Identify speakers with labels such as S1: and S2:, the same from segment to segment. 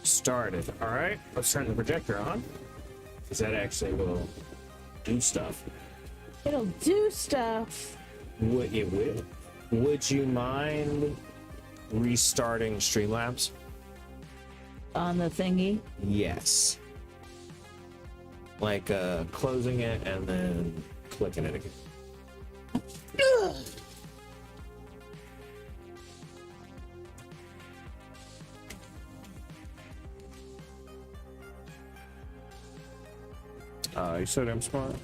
S1: started. All right, let's turn the projector on, because that actually will do stuff.
S2: It'll do stuff.
S1: It will. Would you mind restarting Streamlabs?
S2: On the thingy?
S1: Yes. Like closing it and then clicking it again. You're so damn smart.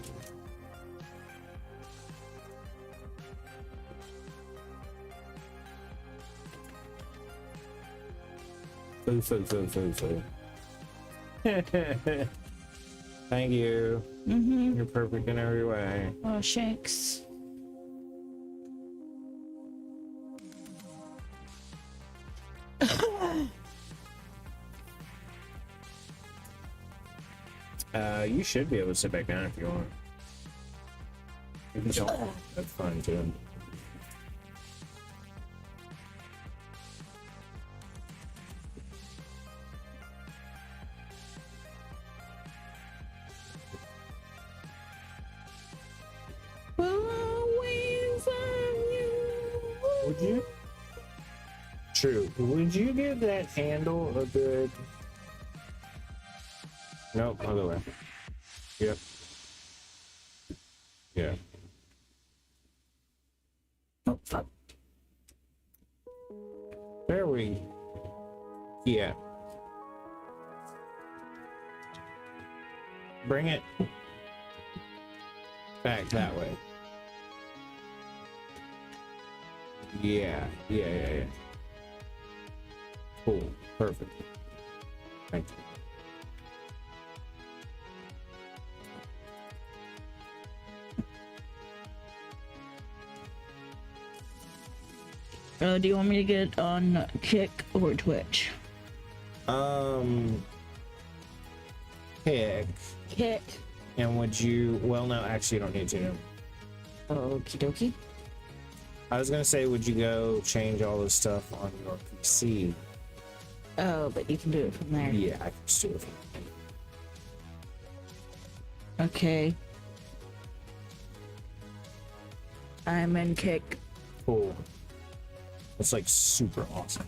S1: Foo. Thank you.
S2: Mm-hmm.
S1: You're perfect in every way.
S2: Oh, shanks.
S1: You should be able to sit back down if you want. If you don't, that's fine too. Would you? True. Would you give that handle a good... Nope, other way. Yep. Yeah. Oh, fuck. There we... Yeah. Bring it back that way. Yeah. Cool. Perfect. Thank you.
S2: Do you want me to get on Kick or Twitch?
S1: Kick. And would you... Well, no, actually, you don't need to.
S2: Okie dokie.
S1: I was gonna say, would you go change all this stuff on your PC?
S2: Oh, but you can do it from there.
S1: Yeah, I can just do it from there.
S2: Okay. I'm in Kick.
S1: Cool. It's like super awesome.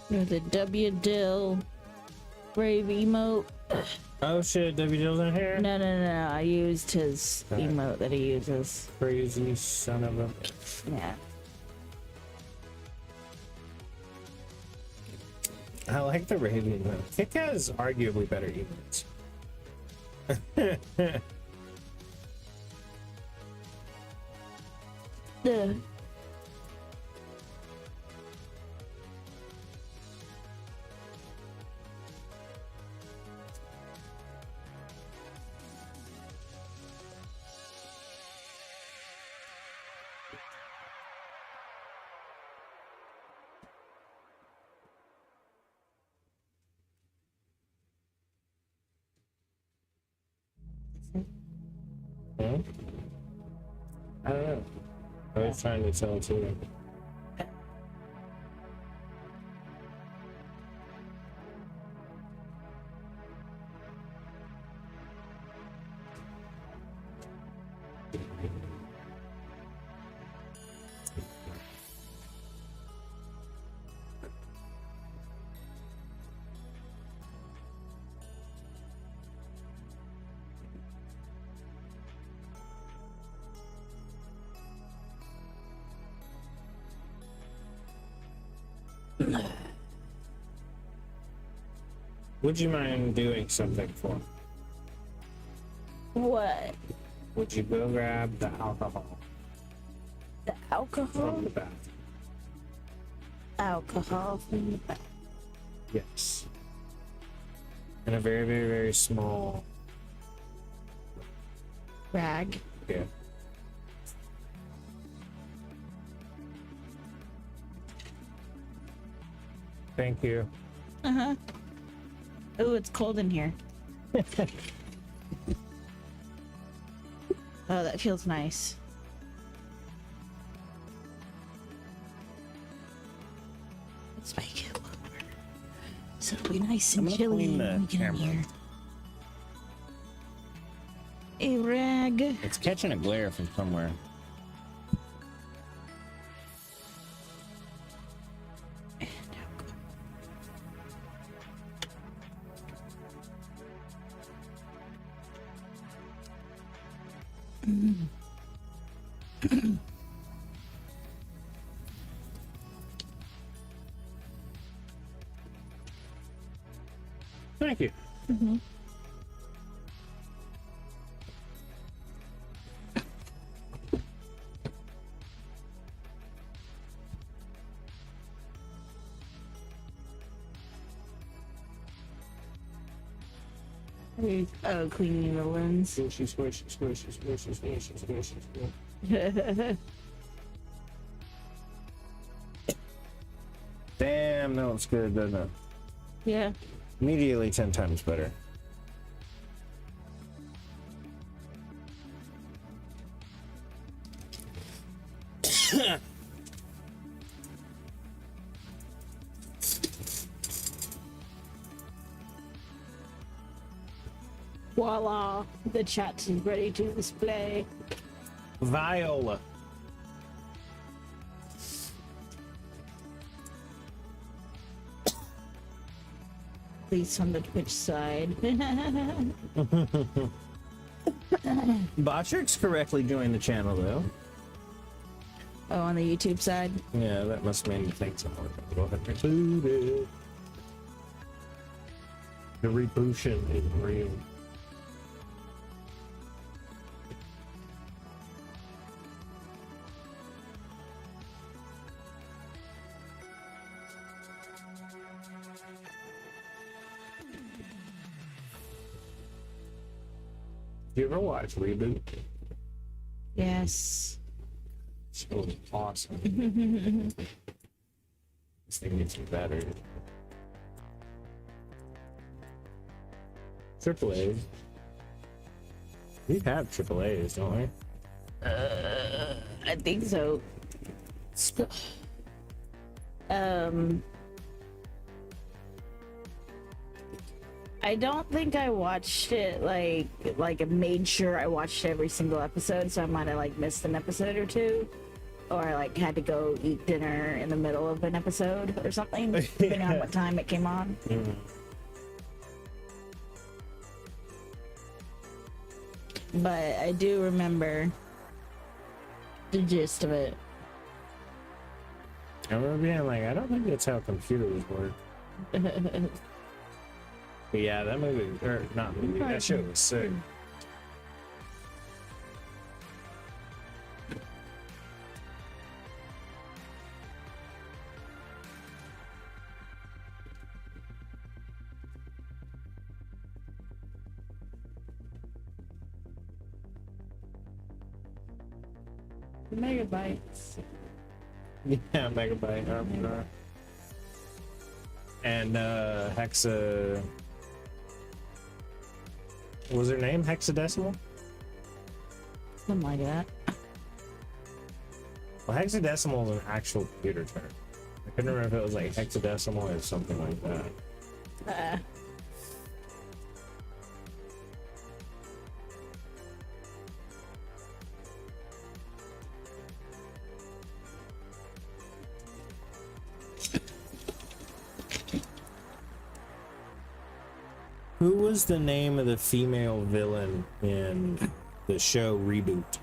S2: There's a W Dill Brave emote.
S1: Oh shit, W Dill's in here?
S2: No. I used his emote that he uses.
S1: Crazy son of a...
S2: Yeah.
S1: I like the Raven emote. Kick has arguably better emotes.
S2: The
S1: Hmm? I don't know. I was trying to tell it to you. Would you mind doing something for me?
S2: what?
S1: Would you go grab the alcohol
S2: The alcohol?
S1: from the bathroom?
S2: Alcohol from the back.
S1: Yes. In a very, very, very small...
S2: Rag.
S1: Yeah. Thank you.
S2: Uh-huh. Oh, it's cold in here. Oh, that feels nice. Let's make it warmer. So it'll be nice and
S1: gonna
S2: chilly
S1: clean the
S2: when we get in
S1: camera.
S2: here. A rag.
S1: It's catching a glare from somewhere. Thank you.
S2: Oh, cleaning the lens.
S1: Squishy, squishy, squishy, squishy, squishy, squishy, squishy. Damn, that looks good, doesn't it?
S2: Yeah.
S1: Immediately 10 times better.
S2: Voila, the chat is ready to display.
S1: Viola.
S2: At least on the Twitch side.
S1: Botrix correctly joined the channel, though.
S2: Oh, on the YouTube side?
S1: Yeah, that must make me think someone. Go ahead and include it. The rebootion is real. Did you ever watch Reboot?
S2: Yes.
S1: So awesome. This thing gets better. Triple A's. We have triple A's, don't we?
S2: I think so. I don't think I watched it like I made sure I watched every single episode, so I might have like missed an episode or two, or like had to go eat dinner in the middle of an episode or something, depending on what time it came on. But I do remember the gist of it.
S1: I remember being like, I don't think that's how computers work. But yeah, that movie, or not movie, that show was sick.
S2: Megabytes.
S1: Yeah, Megabyte. And Hexa. What was her name? Hexadecimal?
S2: Something like that.
S1: Well, hexadecimal is an actual computer term. I couldn't remember if it was like hexadecimal or something like that. Who was the name of the female villain in the show Reboot?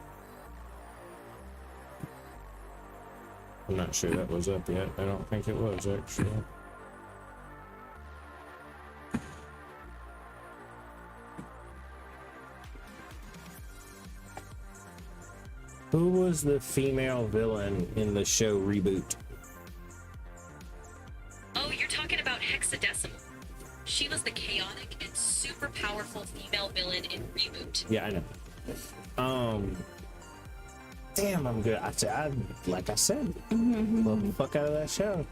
S1: I'm not sure that was up yet. I don't think it was, actually. Who was the female villain in the show Reboot?
S3: Oh, you're talking about Hexadecimal. She was the chaotic and super powerful female villain in Reboot.
S1: Yeah, I know. Damn, I'm good. Like I said, love the fuck out of that show.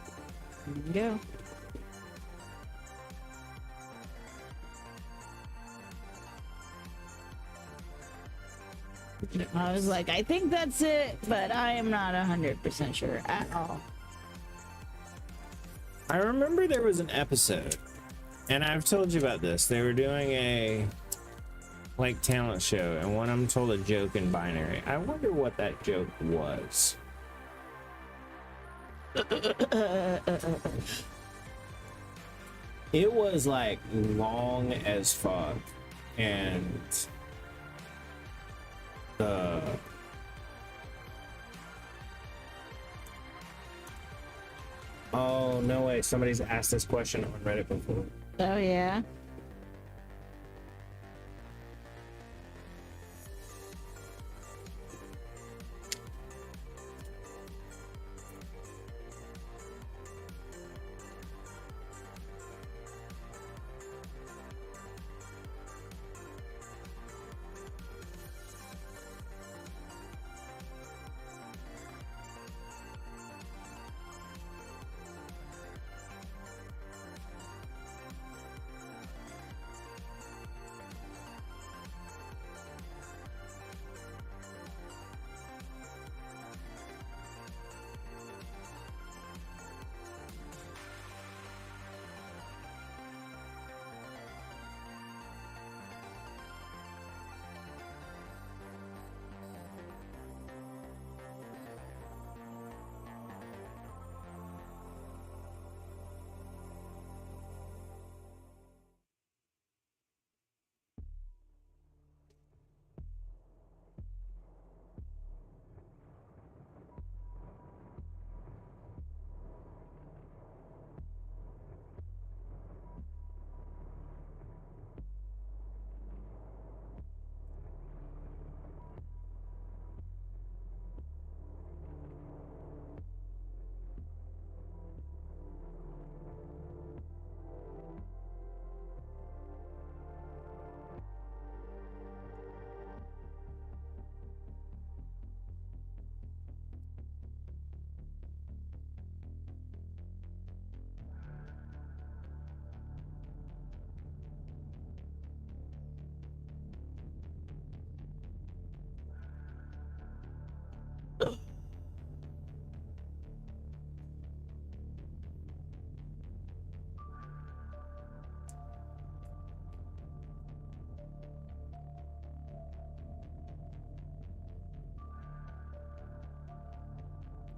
S2: Yeah. I was like, I think that's it, but I am not 100% sure at all.
S1: I remember there was an episode, and I've told you about this. They were doing a like talent show, and one of them told a joke in binary. I wonder what that joke was. It was like long as fuck, and the oh no way, somebody's asked this question on Reddit before.
S2: Oh, yeah.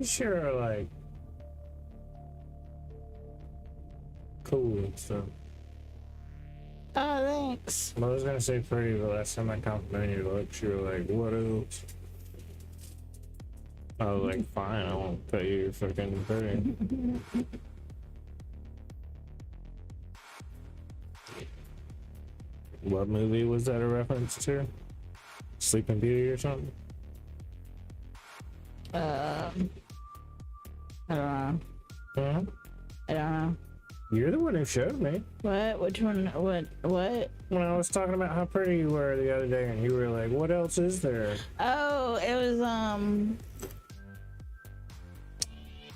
S1: Sure, like cool and stuff.
S2: Oh, thanks.
S1: I was gonna say pretty, but last time I complimented your looks, you were like, what else? I was like, fine, I won't tell you you're fucking pretty. What movie was that a reference to? Sleeping Beauty or something?
S2: I don't know.
S1: Huh?
S2: I don't know.
S1: You're the one who showed me.
S2: What? Which one? What?
S1: When I was talking about how pretty you were the other day, and you were like, what else is there?
S2: Oh, it was,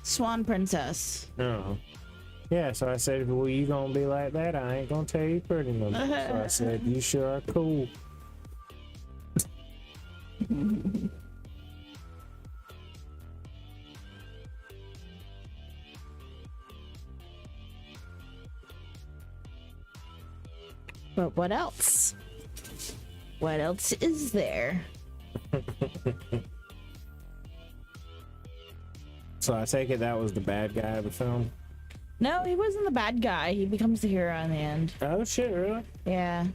S2: Swan Princess.
S1: Oh. Yeah, so I said, well, you gonna be like that? I ain't gonna tell you pretty no more. So I said, you sure are cool.
S2: But what else? What else is there?
S1: So I take it that was the bad guy of the film?
S2: No, he wasn't the bad guy. He becomes the hero in the end.
S1: Oh shit, really?
S2: Yeah.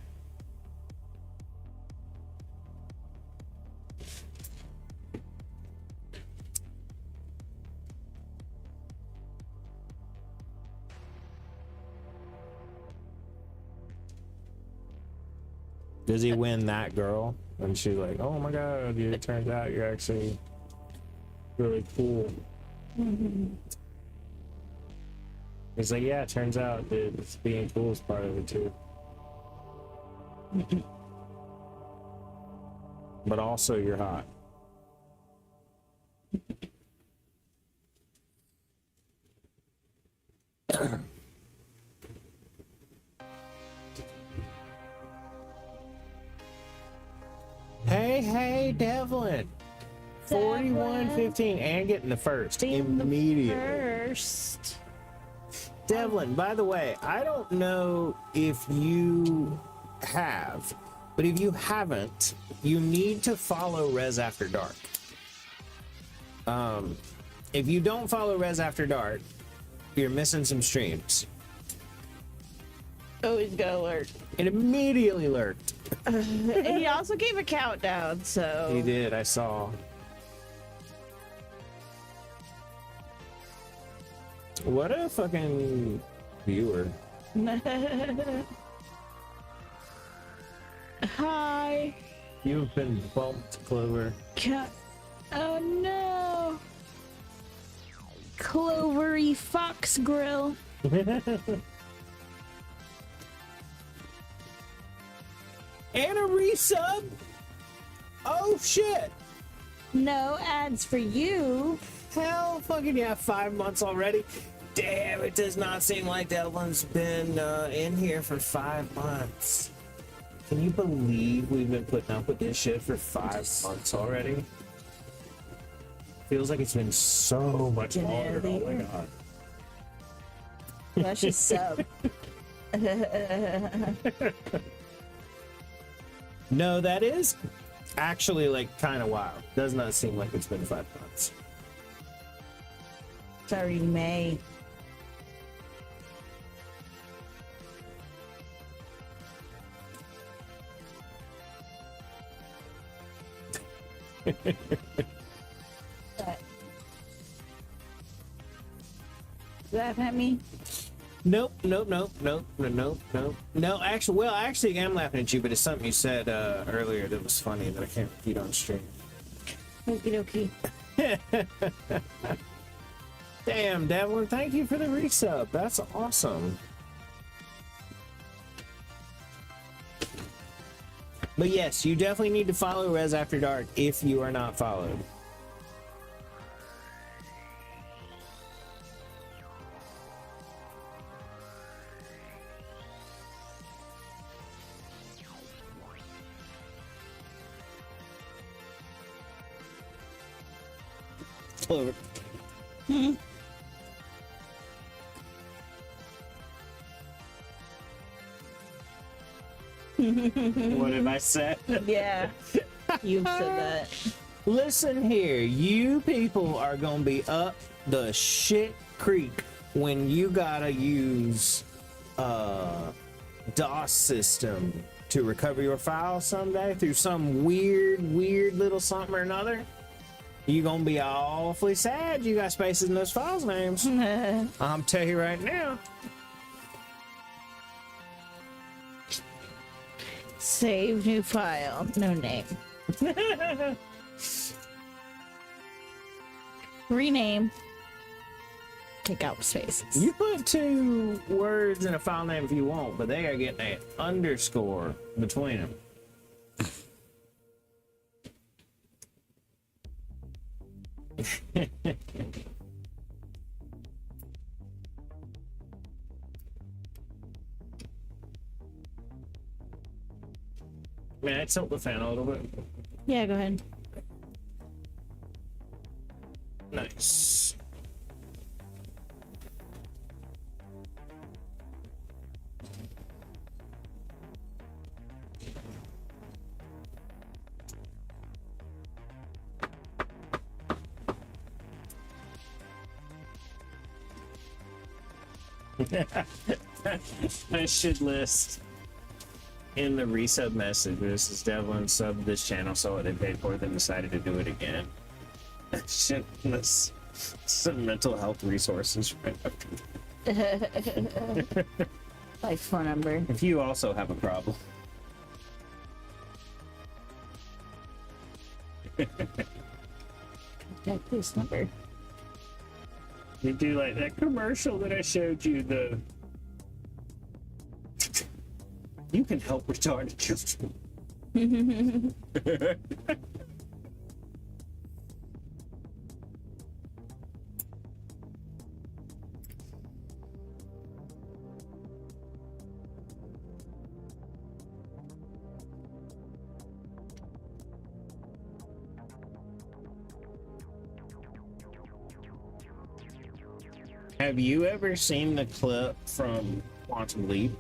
S1: Does he win that girl? And she's like, oh my god, it turns out you're actually really cool. He's like, yeah, it turns out that it's being cool is part of it too. But also you're hot. Hey, Devlin. 41-15 and getting the first immediately.
S2: First.
S1: Devlin, by the way, I don't know if you have, but if you haven't, you need to follow Res After Dark. If you don't follow Res After Dark, you're missing some streams.
S2: Oh, he's got alert.
S1: It immediately lurked.
S2: And he also gave a countdown, so.
S1: He did, I saw. What a fucking viewer.
S2: Hi.
S1: You've been bumped, Clover.
S2: Oh no. Clovery Fox Grill.
S1: And a resub? Oh shit!
S2: No ads for you.
S1: Hell fucking yeah, 5 months already. Damn, it does not seem like Devlin's been in here for 5 months. Can you believe we've been putting up with this shit for 5 months already? Feels like it's been so much longer. Oh my god.
S2: That's just sub.
S1: No, that is actually like kind of wild. Does not seem like it's been 5 months.
S2: Sorry, May. Laugh at me?
S1: Nope. No. Actually, well, actually, I'm laughing at you, but it's something you said earlier that was funny that I can't repeat on stream.
S2: Okie dokie.
S1: Damn, Devlin, thank you for the resub. That's awesome. But yes, you definitely need to follow Res After Dark if you are not followed. Clover. What did I say?
S2: Yeah. You've said that.
S1: Listen here, you people are gonna be up the shit creek when you gotta use DOS system to recover your files someday through some weird little something or another. You're gonna be awfully sad you got spaces in those files names. I'm telling you right now.
S2: Save new file. No name. Rename. Take out spaces.
S1: You put 2 words in a file name if you want, but they are getting an underscore between them. May I tilt the fan a little bit?
S2: Yeah, go ahead.
S1: Nice. I should list in the resub message, this is Devlin subbed this channel, saw what they paid for it, then decided to do it again. Shit, that's some mental health resources right up.
S2: Like phone number.
S1: If you also have a problem.
S2: Contact this number.
S1: You do like that commercial that I showed you, the you can help retarded children. Have you ever seen the clip from Quantum Leap?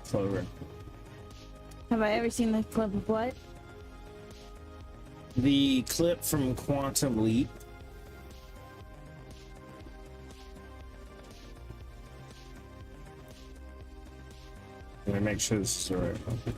S1: Clover.
S2: Have I ever seen the clip of what?
S1: The clip from Quantum Leap. Let me make sure this is the right one.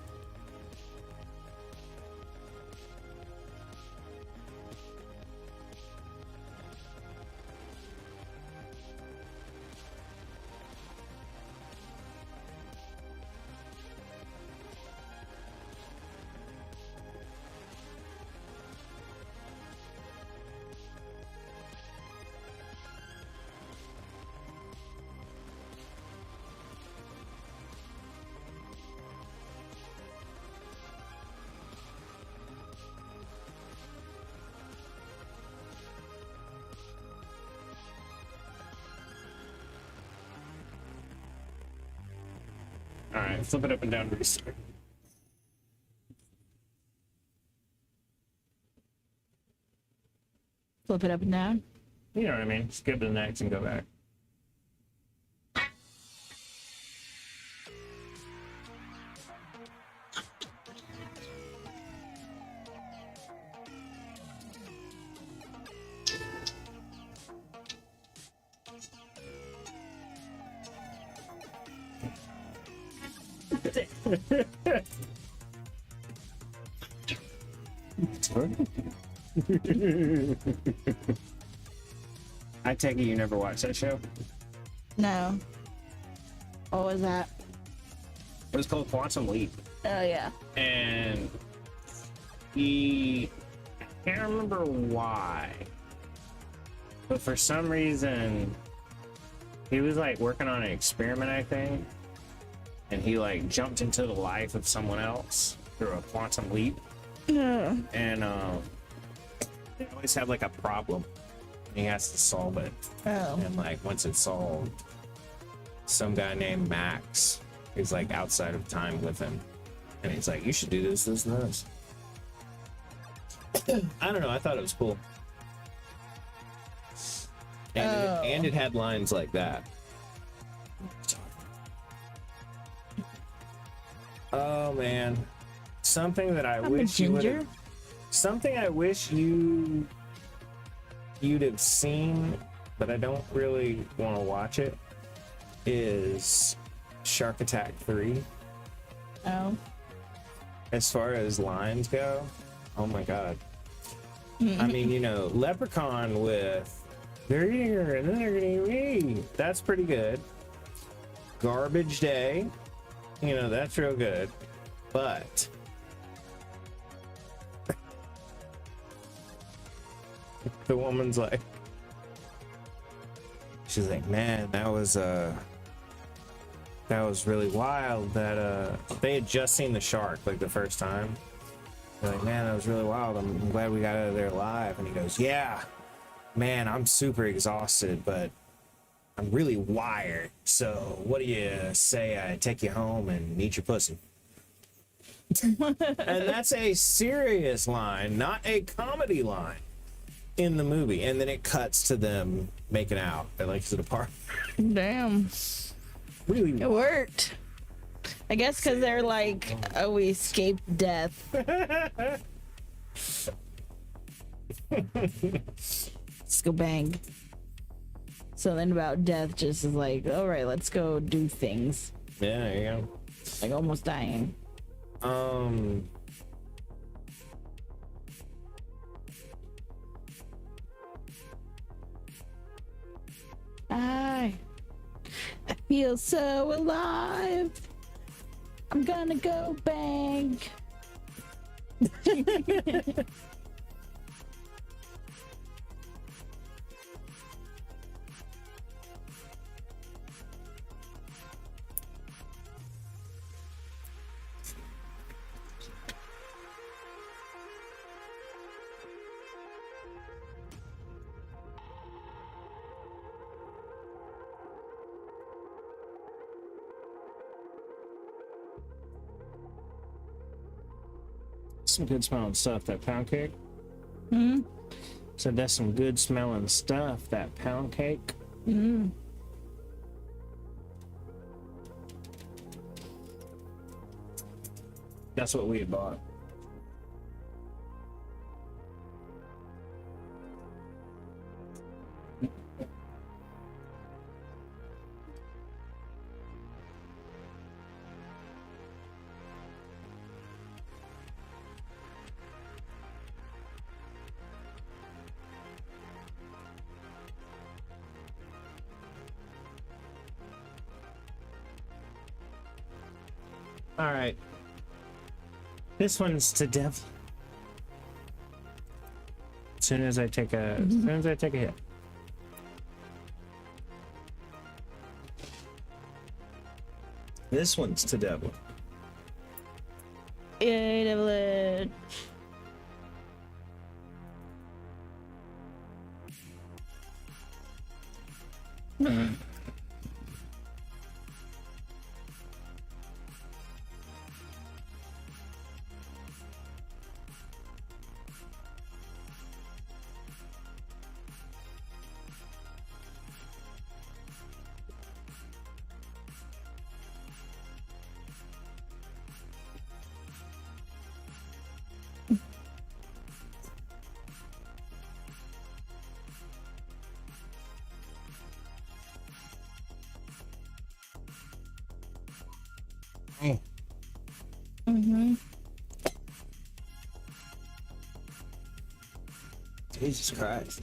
S1: All right, flip it up and down to restart.
S2: Flip it up and down.
S1: You know what I mean? Skip to the next and go back. I take it you never watched that show?
S2: No. What was that?
S1: It was called Quantum Leap.
S2: Oh yeah.
S1: And I can't remember why, but for some reason he was like working on an experiment, I think, and he like jumped into the life of someone else through a quantum leap.
S2: Yeah.
S1: And they always have like a problem and he has to solve it.
S2: Oh.
S1: And like once it's solved, some guy named Max is like outside of time with him, and he's like, you should do this, this, and this. I don't know, I thought it was cool. And it had lines like that. Oh man, something that I wish you would. Something I wish you'd have seen, but I don't really want to watch it, is Shark Attack 3.
S2: Oh.
S1: As far as lines go, oh my god. I mean, you know, Leprechaun with they're here and then they're gonna eat. That's pretty good. Garbage Day, you know, that's real good. But the woman's like, she's like, man, that was really wild that they had just seen the shark like the first time. They're like, man, that was really wild. I'm glad we got out of there alive. And he goes, yeah, man, I'm super exhausted, but I'm really wired. So what do you say I take you home and eat your pussy? And that's a serious line, not a comedy line in the movie. And then it cuts to them making out at like the park.
S2: Damn.
S1: Really
S2: It worked. I guess because they're like, oh, we escaped death. Let's go bang. Something about death just is like, all right, let's go do things.
S1: Yeah, there you go.
S2: Like almost dying. I feel so alive. I'm gonna go bang.
S1: Some good smelling stuff, that pound cake.
S2: Mm.
S1: So that's some good smelling stuff, that pound cake.
S2: Mm.
S1: That's what we had bought. All right. This one's to devil. As soon as I take a hit. This one's to devil.
S2: Yay, devil. Mm-hmm.
S1: Jesus Christ.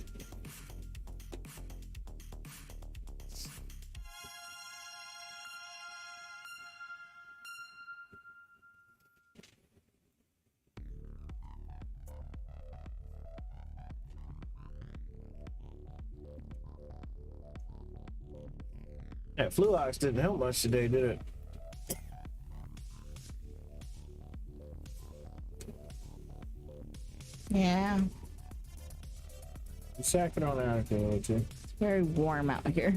S1: That flu ox didn't help much today, did it?
S2: Yeah.
S1: Sack it on out if you need to.
S2: It's very warm out here.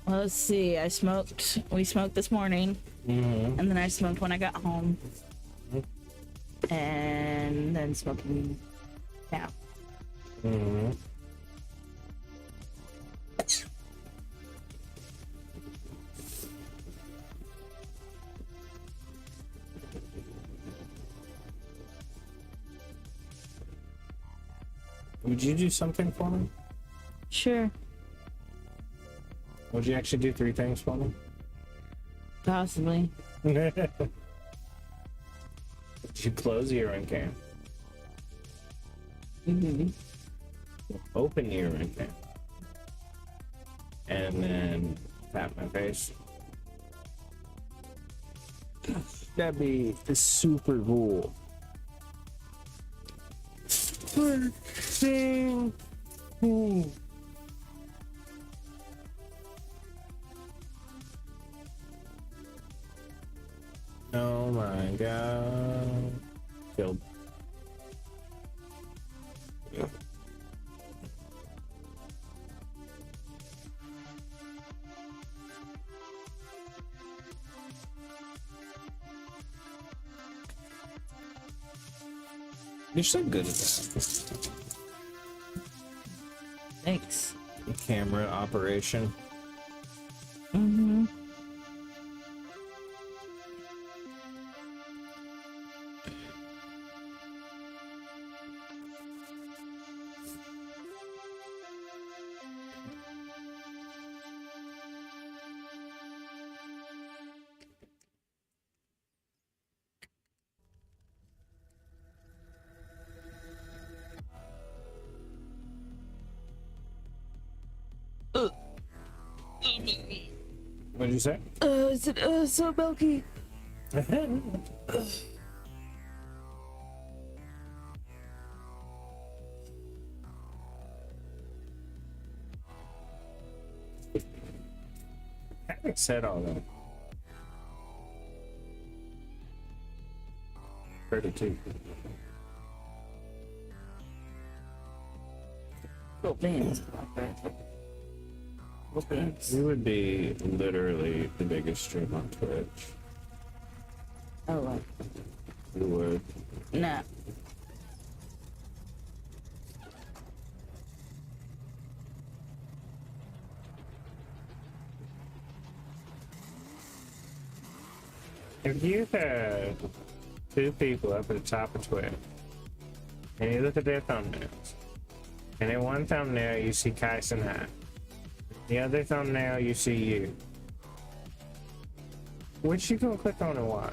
S2: Well, let's see. We smoked this morning,
S1: Mm-hmm.
S2: and then I smoked when I got home, and then smoking now.
S1: Mm-hmm. Would you do something for me?
S2: Sure.
S1: Would you actually do 3 things for me?
S2: Possibly.
S1: Would you close the urine can?
S2: Mm-hmm.
S1: Open the urine can. And then tap my face. That'd be super cool. Thing. Oh my god. Killed. You're so good at that.
S2: Thanks.
S1: Camera operation.
S2: Mm-hmm.
S1: What did you say?
S2: Is it so milky?
S1: Having said all that, Pretty too.
S2: Cool beans. Cool beans.
S1: We would be literally the biggest stream on Twitch.
S2: Oh, what?
S1: We would.
S2: No.
S1: If you had two people up at the top of Twitch, and you look at their thumbnails, and in one thumbnail you see Kyson Hat, the other thumbnail you see you, which you gonna click on and watch?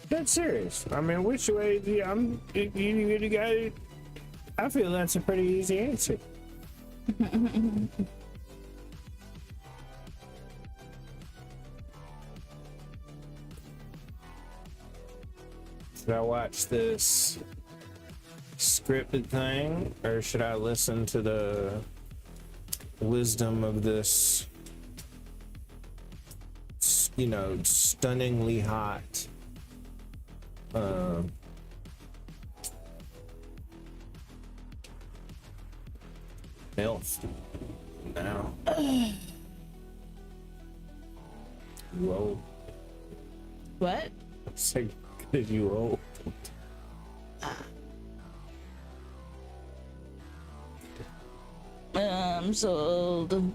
S1: That's serious. I mean, which way? Yeah, you got. I feel that's a pretty easy answer. Should I watch this scripted thing, or should I listen to the wisdom of this, you know, stunningly hot MILF now? You old.
S2: What?
S1: It's like, cause you old.
S2: I'm so old.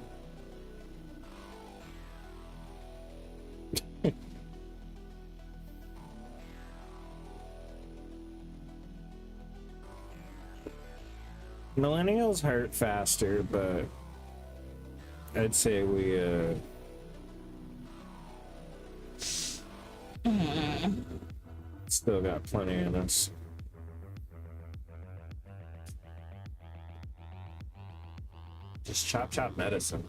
S1: Millennials hurt faster, but I'd say we still got plenty in us. Just chop medicine.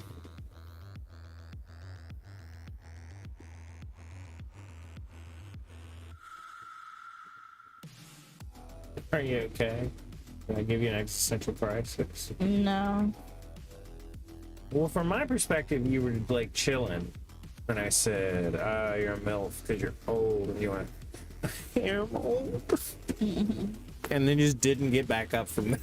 S1: Are you okay? Can I give you an existential crisis?
S2: No.
S1: Well, from my perspective, you were like chilling when I said, you're a MILF because you're old. And you went, I'm old. And then just didn't get back up from that.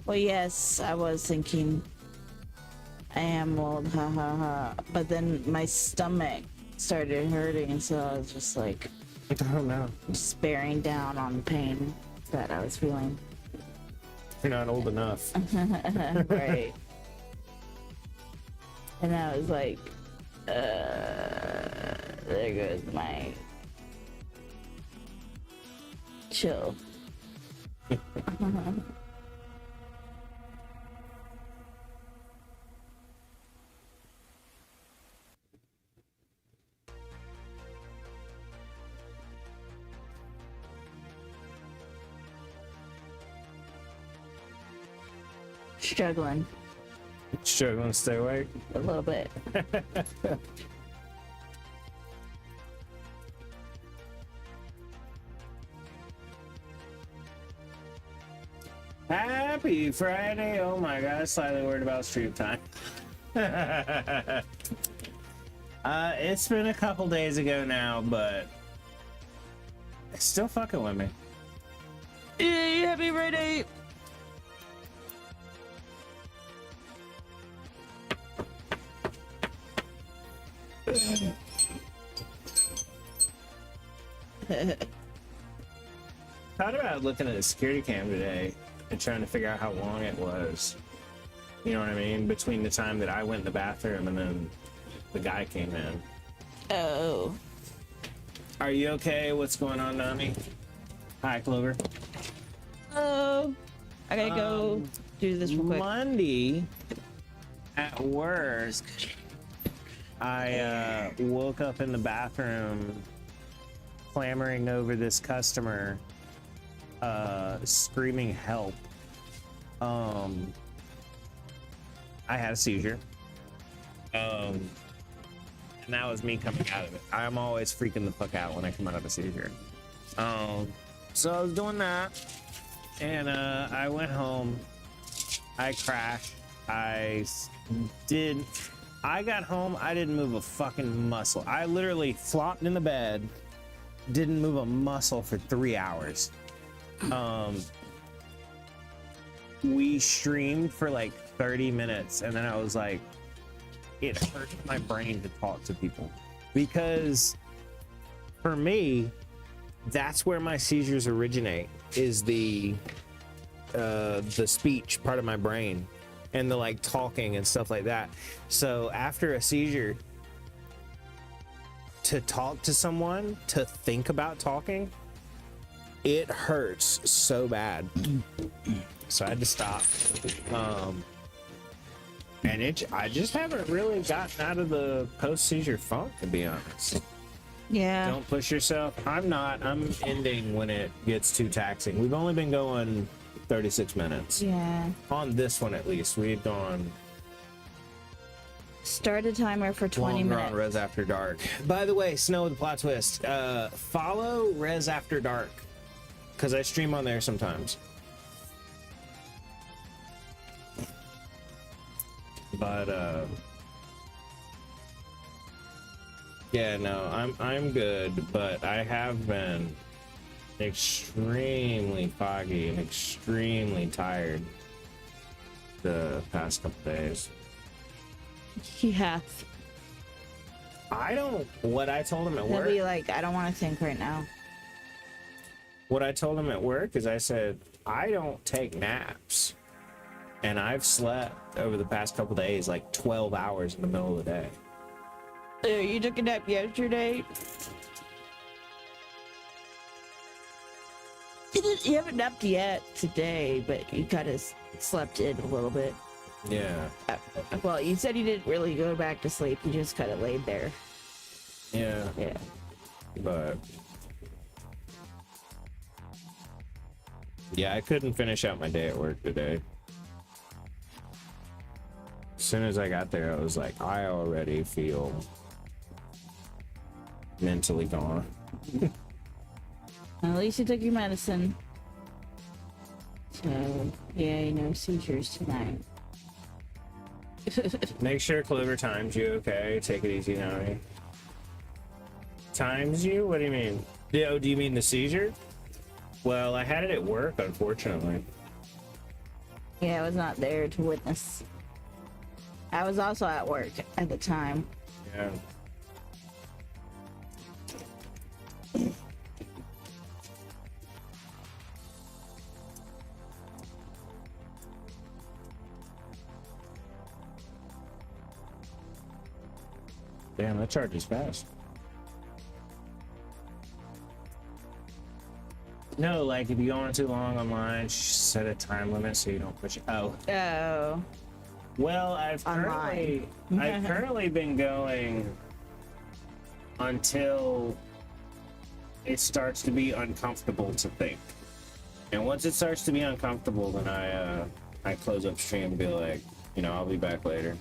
S2: Well, yes, I was thinking I am old, ha ha ha. But then my stomach started hurting, so I was just like,
S1: Oh no.
S2: just bearing down on the pain that I was feeling.
S1: You're not old enough.
S2: Right. And I was like, there goes my chill. Struggling
S1: Struggling to stay awake.
S2: a little bit.
S1: Happy Friday. Oh my god, slightly worried about stream time. It's been a couple days ago now, but it's still fucking with me.
S2: Yay, happy Friday!
S1: Thought about looking at the security cam today and trying to figure out how long it was. You know what I mean? Between the time that I went in the bathroom and then the guy came in.
S2: Oh.
S1: Are you okay? What's going on, Nami? Hi, Clover.
S2: Oh. I gotta go do this real quick.
S1: Monday at work, I woke up in the bathroom clamoring over this customer screaming help. I had a seizure. And that was me coming out of it. I'm always freaking the fuck out when I come out of a seizure. So I was doing that. And I went home. I crashed. I got home. I didn't move a fucking muscle. I literally flopped in the bed. Didn't move a muscle for 3 hours. We streamed for like 30 minutes, and then I was like, it hurts my brain to talk to people, because for me, that's where my seizures originate, is the speech part of my brain and the like talking and stuff like that. So after a seizure, to talk to someone, to think about talking, it hurts so bad. So I had to stop. And I just haven't really gotten out of the post-seizure funk, to be honest.
S2: Yeah.
S1: Don't push yourself. I'm ending when it gets too taxing. We've only been going 36 minutes.
S2: Yeah.
S1: On this one, at least. We've gone
S2: Start a timer for 20
S1: longer
S2: minutes.
S1: on Res After Dark. By the way, Snow with a plot twist. Follow Res After Dark, because I stream on there sometimes. But yeah, no, I'm good, but I have been extremely foggy and extremely tired the past couple days.
S2: Yeah.
S1: What I told him at
S2: He'll
S1: work,
S2: be like, I don't want to think right now.
S1: what I told him at work is I said, I don't take naps. And I've slept over the past couple days like 12 hours in the middle of the day.
S2: You took a nap yesterday? You haven't napped yet today, but you kind of slept in a little bit.
S1: Yeah.
S2: Well, you said you didn't really go back to sleep. You just kind of laid there.
S1: Yeah.
S2: Yeah.
S1: But yeah, I couldn't finish out my day at work today. As soon as I got there, I was like, I already feel mentally gone.
S2: At least you took your medicine. So, yeah, no seizures tonight.
S1: Make sure Clover times you, okay? Take it easy now. Times you? What do you mean? Oh, do you mean the seizure? Well, I had it at work, unfortunately.
S2: Yeah, I was not there to witness. I was also at work at the time.
S1: Yeah. Damn, that charges fast. No, like if you go on too long online, set a time limit so you don't push it. Oh.
S2: Oh.
S1: Well, I've currently been going until it starts to be uncomfortable to think. And once it starts to be uncomfortable, then I close up stream and be like, I'll be back later.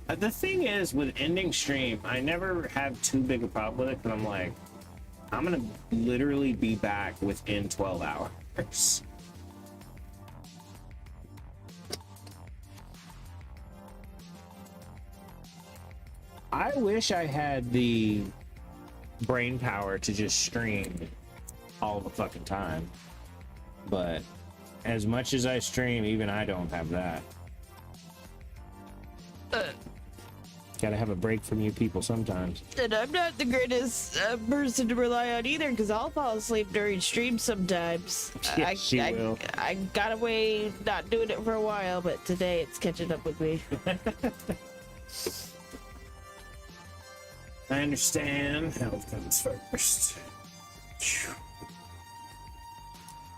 S1: The thing is, with ending stream, I never have too big a problem with it, because I'm like, I'm gonna literally be back within 12 hours. I wish I had the brain power to just stream all the fucking time. But as much as I stream, even I don't have that. Gotta have a break from you people sometimes.
S2: And I'm not the greatest person to rely on either, because I'll fall asleep during streams sometimes.
S1: Yes, you will.
S2: I got away not doing it for a while, but today it's catching up with me.
S1: I understand. Health comes first.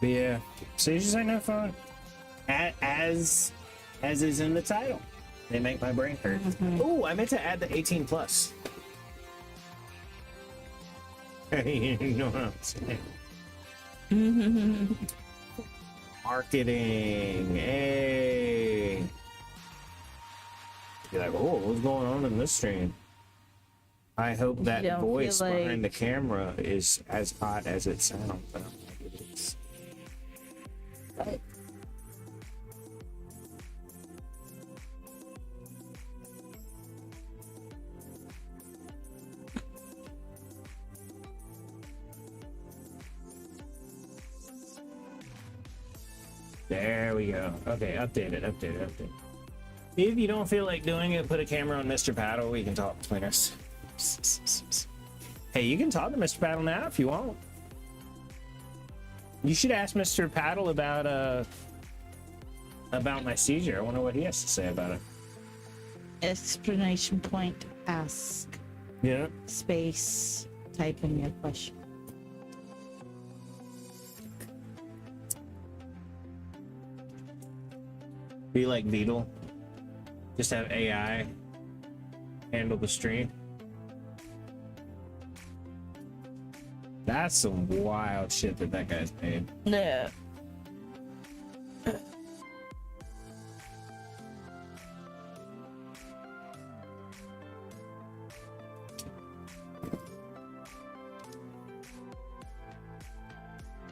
S1: But yeah, seizures ain't no fun. As is in the title. They make my brain hurt.
S2: Mm-hmm.
S1: Oh, I meant to add the 18 plus. You know what I'm saying? Marketing. Hey. You're like, oh, what's going on in this stream? I hope that
S2: don't
S1: voice
S2: feel like-
S1: behind the camera is as hot as it sounds. I don't think it is. There we go. Okay, update it. If you don't feel like doing it, put a camera on Mr. Paddle. We can talk between us. Hey, you can talk to Mr. Paddle now if you want. You should ask Mr. Paddle about my seizure. I wonder what he has to say about it.
S2: Explanation point, ask,
S1: Yeah.
S2: space, type in your question.
S1: Be like Beetle. Just have AI handle the stream. That's some wild shit that guy's made.
S2: Yeah.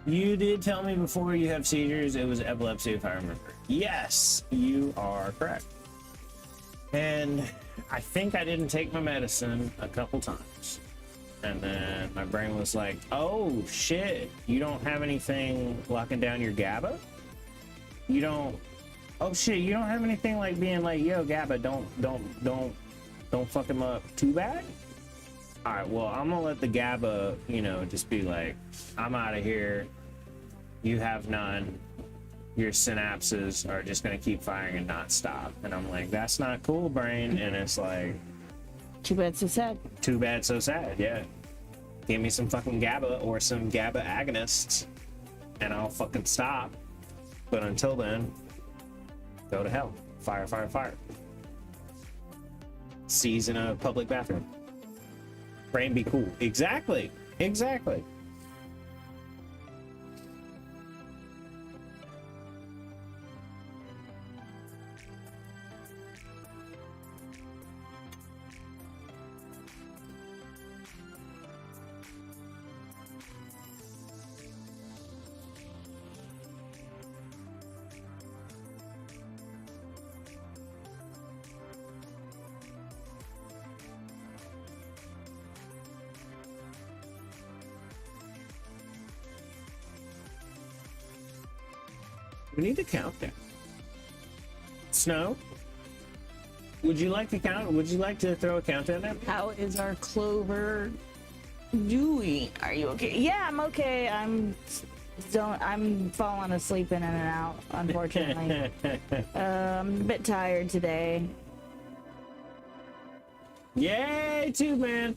S1: You did tell me before you have seizures, it was epilepsy, if I remember. Yes, you are correct. And I think I didn't take my medicine a couple times. And then my brain was like, oh shit, you don't have anything locking down your GABA? You don't, oh shit, you don't have anything like being like, yo, GABA, don't fuck him up too bad? All right, well, I'm gonna let the GABA, you know, just be like, I'm out of here. You have none. Your synapses are just gonna keep firing and not stop. And I'm like, that's not cool, brain. And it's like,
S2: Too bad, so sad.
S1: too bad, so sad. Yeah, give me some fucking GABA or some GABA agonists, and I'll fucking stop. But until then, go to hell. Fire, fire, fire. Seize in a public bathroom. Brain be cool. Exactly. Exactly. We need to count that. Snow, would you like to count? Would you like to throw a countdown at me?
S2: How is our Clover doing? Are you okay? Yeah, I'm okay. I'm falling asleep in and out, unfortunately. I'm a bit tired today.
S1: Yay, too, man.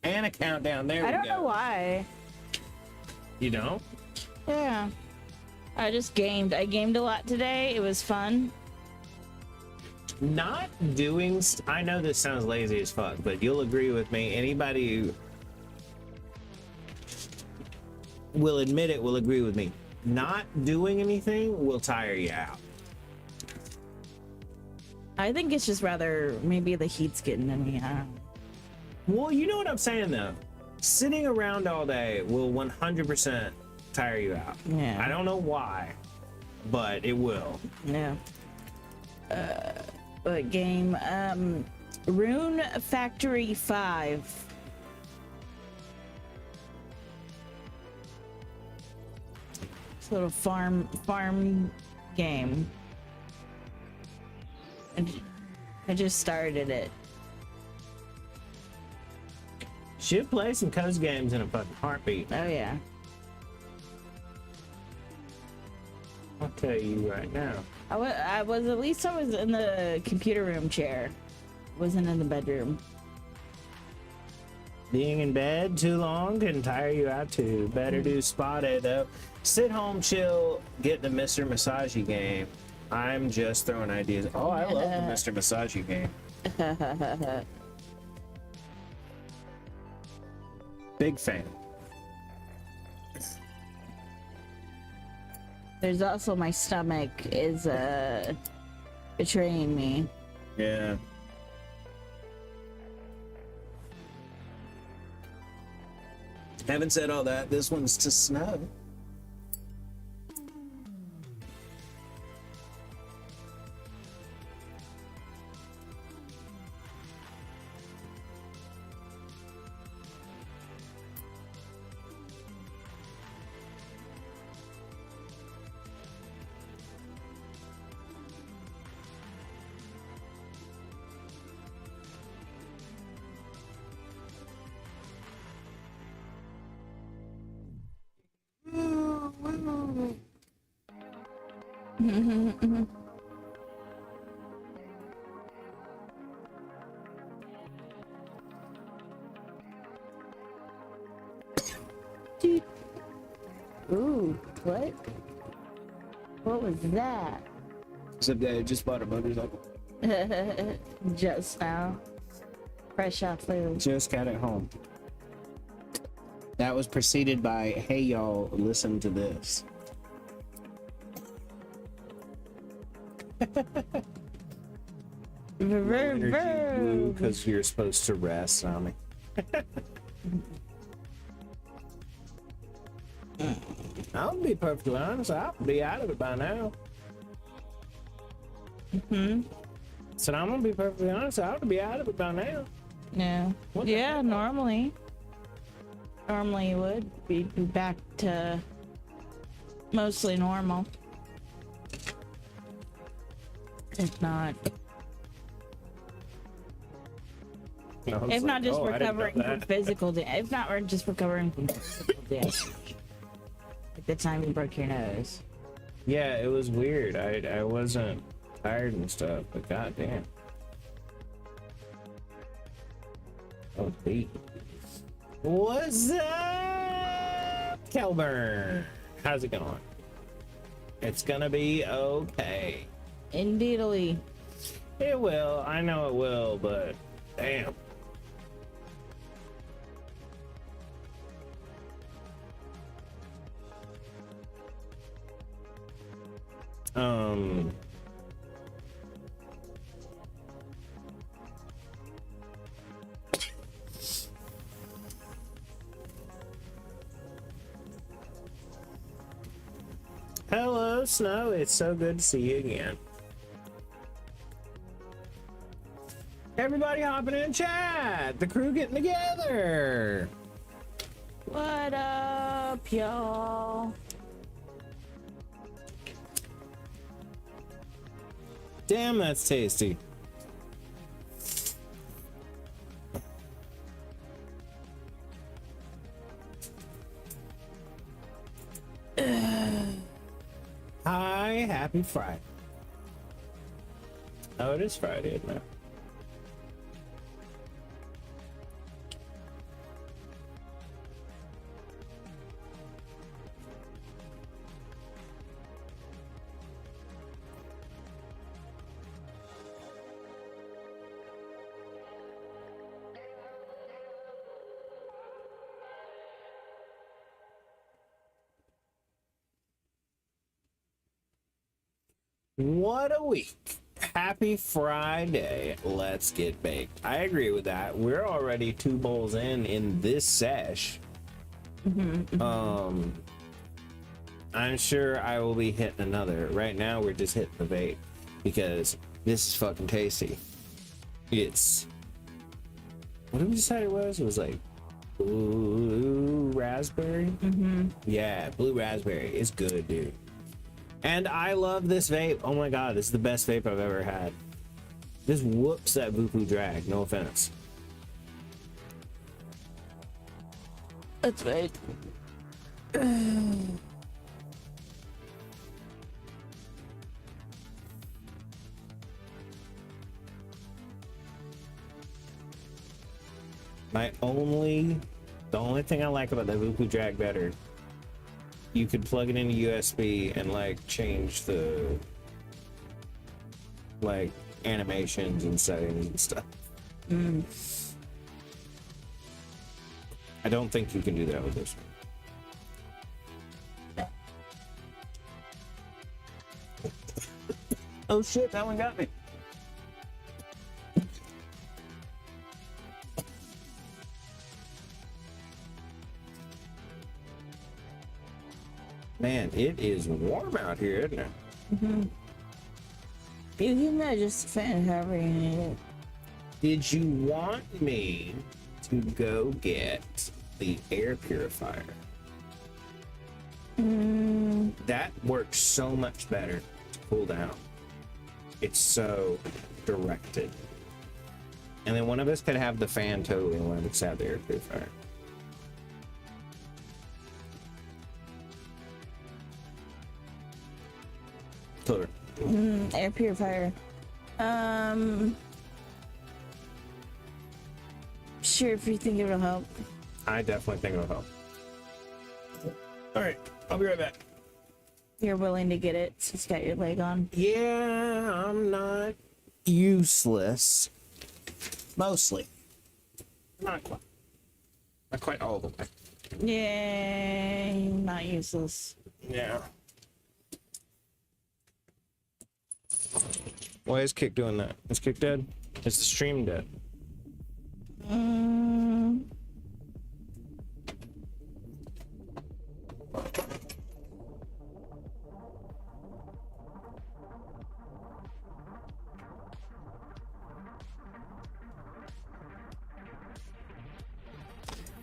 S1: And a countdown. There we go.
S2: I don't know why.
S1: You don't?
S2: Yeah. I just gamed. I gamed a lot today. It was fun.
S1: Not doing. I know this sounds lazy as fuck, but you'll agree with me. Anybody who will admit it will agree with me. Not doing anything will tire you out.
S2: I think it's just rather maybe the heat's getting to me. I don't know.
S1: Well, you know what I'm saying though. Sitting around all day will 100% tire you out.
S2: Yeah.
S1: I don't know why, but it will.
S2: Yeah. What game? Rune Factory 5. It's a little farm game. And I just started it.
S1: Should play some coast games in a fucking heartbeat.
S2: Oh yeah.
S1: I'll tell you right now.
S2: I was at least I was in the computer room chair. Wasn't in the bedroom.
S1: Being in bed too long can tire you out too. Better do spot it though. Sit home, chill, get the Mr. Masagi game. I'm just throwing ideas. Oh, I love the Mr. Masagi game. Big fan.
S2: There's also my stomach is betraying me.
S1: Yeah. Having said all that, this one's to Snow.
S2: Dude. Ooh, what? What was that?
S4: Except that I just bought a motorcycle.
S2: Just now. Fresh off food.
S4: Just got it home. That was preceded by, hey y'all, listen to this.
S1: Because you're supposed to rest on me. I'll be perfectly honest, I'll be out of it by now. So I'm gonna be perfectly honest, I ought to be out of it by now.
S2: Yeah.
S1: What the
S2: Yeah,
S1: hell?
S2: normally you would be back to mostly normal. If not.
S1: I was
S2: If not
S1: like,
S2: just
S1: oh, I didn't know
S2: recovering from
S1: that.
S2: physical damage. If not, we're just recovering from physical damage. Like the time you broke your nose.
S1: Yeah, it was weird. I wasn't tired and stuff, but goddamn. Oh, beat. What's up, Kelburn? How's it going? It's gonna be okay.
S2: Indeedly.
S1: It will. I know it will, but damn. Hello, Snow. It's so good to see you again. Everybody hopping in chat. The crew getting together.
S2: What up, y'all?
S1: Damn, that's tasty. Hi, happy Friday. Oh, it is Friday, isn't it? What a week. Happy Friday. Let's get baked. I agree with that. We're already 2 bowls in this sesh. I'm sure I will be hitting another. Right now we're just hitting the vape because this is fucking tasty. It's, what did we decide it was? It was like blue raspberry. Yeah, blue raspberry. It's good, dude. And I love this vape. Oh my god, this is the best vape I've ever had. This whoops that Vupu drag, no offense.
S2: That's right.
S1: The only thing I like about the Vupu drag better, you could plug it into USB and like change the like animations and settings and stuff. I don't think you can do that with this one. Oh shit, that one got me. Man, it is warm out here, isn't it?
S2: You can just fan however you need it.
S1: Did you want me to go get the air purifier? That works so much better to cool down. It's so directed. And then one of us could have the fan totally, and one of us have the air purifier. Cooler.
S2: Air purifier. Sure, if you think it'll help.
S1: I definitely think it'll help. All right, I'll be right back.
S2: You're willing to get it since you got your leg on.
S1: Yeah, I'm not useless.
S4: Mostly.
S1: Not quite. Not quite all the way.
S2: Yay, not useless.
S1: Yeah. Why is Kick doing that? Is Kick dead? Is the stream dead?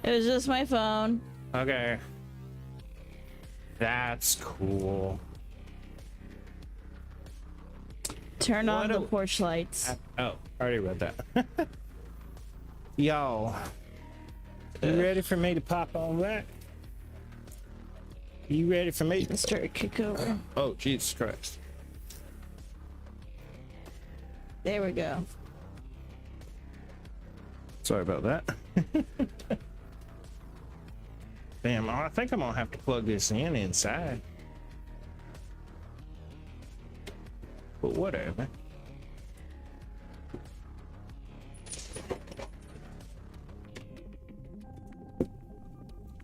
S2: It was just my phone.
S1: Okay. That's cool.
S2: Turn on
S1: What
S2: the
S1: a-
S2: porch lights.
S1: Oh, I already read that. Y'all, you ready for me to pop on that? You ready for me?
S2: Let's start a kick over.
S1: Oh, Jesus Christ.
S2: There we go.
S1: Sorry about that. Damn, I think I'm gonna have to plug this in inside. But whatever.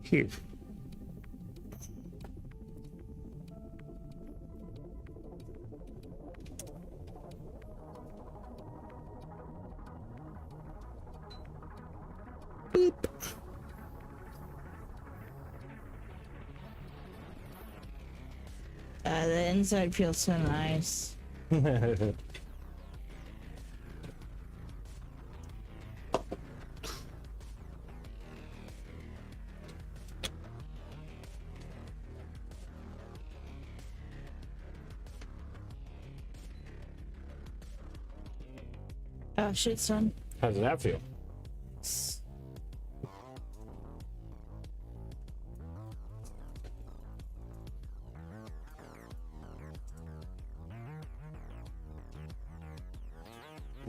S1: Here. Beep.
S2: The inside feels so nice. Oh shit, son.
S1: How does that feel?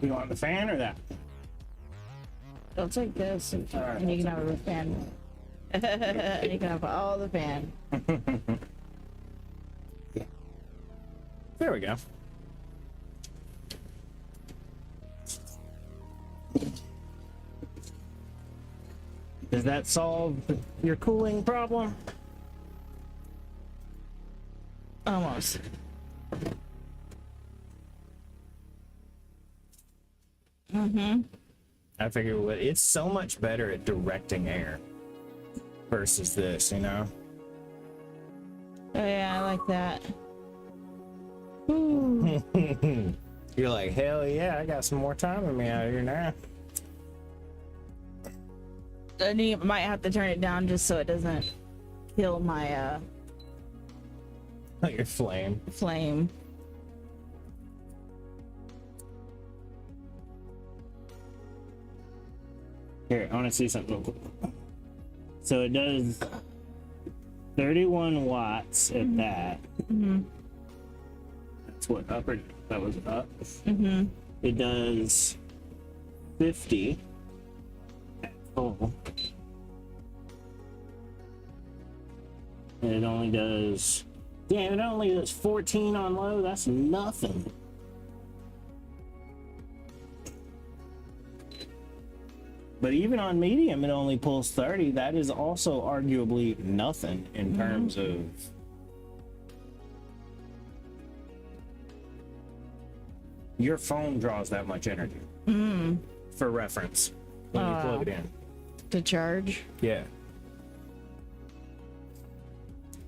S1: You want the fan or that?
S2: I'll take this and you can have a fan. And you can have all the fan.
S1: There we go. Does that solve your cooling problem?
S2: Almost.
S1: I figure it would. It's so much better at directing air versus this, you know?
S2: Oh yeah, I like that.
S1: You're like, hell yeah, I got some more time in me out here now.
S2: I might have to turn it down just so it doesn't kill my
S1: Your flame.
S2: flame.
S4: Here, I want to see something real quick. So it does 31 watts at that. That's what upper, that was up. It does 50 at full. And it only does, damn, it only does 14 on low. That's nothing. But even on medium, it only pulls 30. That is also arguably nothing in terms of your phone draws that much energy. For reference, when you plug it in.
S2: To charge.
S1: Yeah.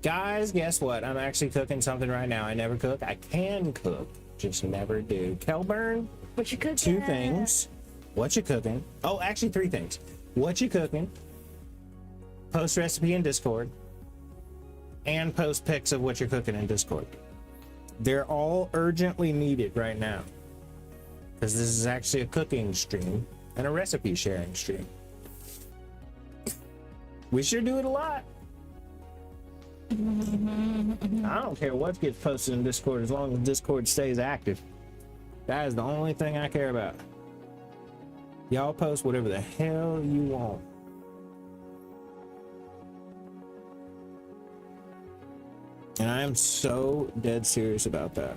S1: Guys, guess what? I'm actually cooking something right now. I never cook. I can cook, just never do. Kelburn,
S2: What you cooking?
S1: 2 things. What you cooking? Oh, actually 3 things. What you cooking? Post recipe in Discord. And post pics of what you're cooking in Discord. They're all urgently needed right now. Because this is actually a cooking stream and a recipe sharing stream. We sure do it a lot. I don't care what gets posted in Discord as long as Discord stays active. That is the only thing I care about. Y'all post whatever the hell you want. And I am so dead serious about that.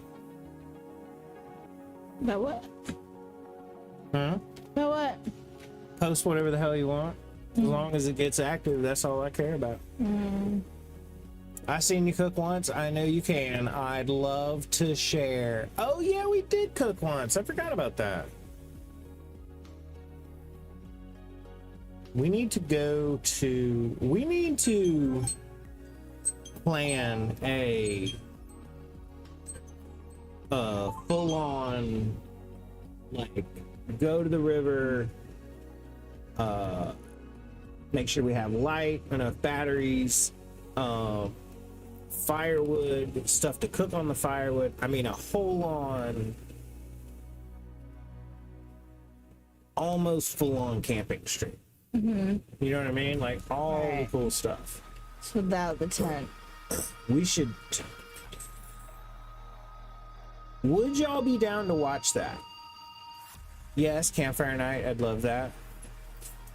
S2: About what?
S1: Huh?
S2: About what?
S1: Post whatever the hell you want. As long as it gets active, that's all I care about. I seen you cook once. I know you can. I'd love to share. Oh yeah, we did cook once. I forgot about that. We need to plan a full on, like, go to the river, make sure we have light, enough batteries, firewood, stuff to cook on the firewood. I mean, a whole on, almost full on camping trip. You know what I mean? Like all the cool stuff.
S2: It's without the tent.
S1: We should. Would y'all be down to watch that? Yes, campfire night. I'd love that.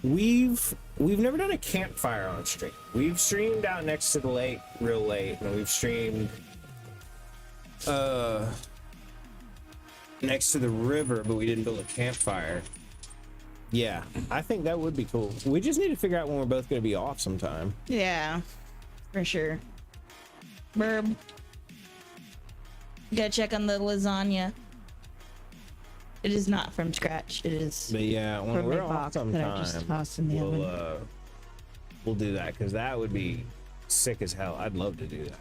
S1: We've never done a campfire on stream. We've streamed out next to the lake real late, and we've streamed next to the river, but we didn't build a campfire. Yeah, I think that would be cool. We just need to figure out when we're both going to be off sometime.
S2: Yeah, for sure. Burb. Gotta check on the lasagna. It is not from scratch. It is.
S1: But yeah, when
S2: from
S1: we're
S2: a
S1: off
S2: box that I
S1: sometime,
S2: just tossed in the oven.
S1: We'll do that, because that would be sick as hell. I'd love to do that.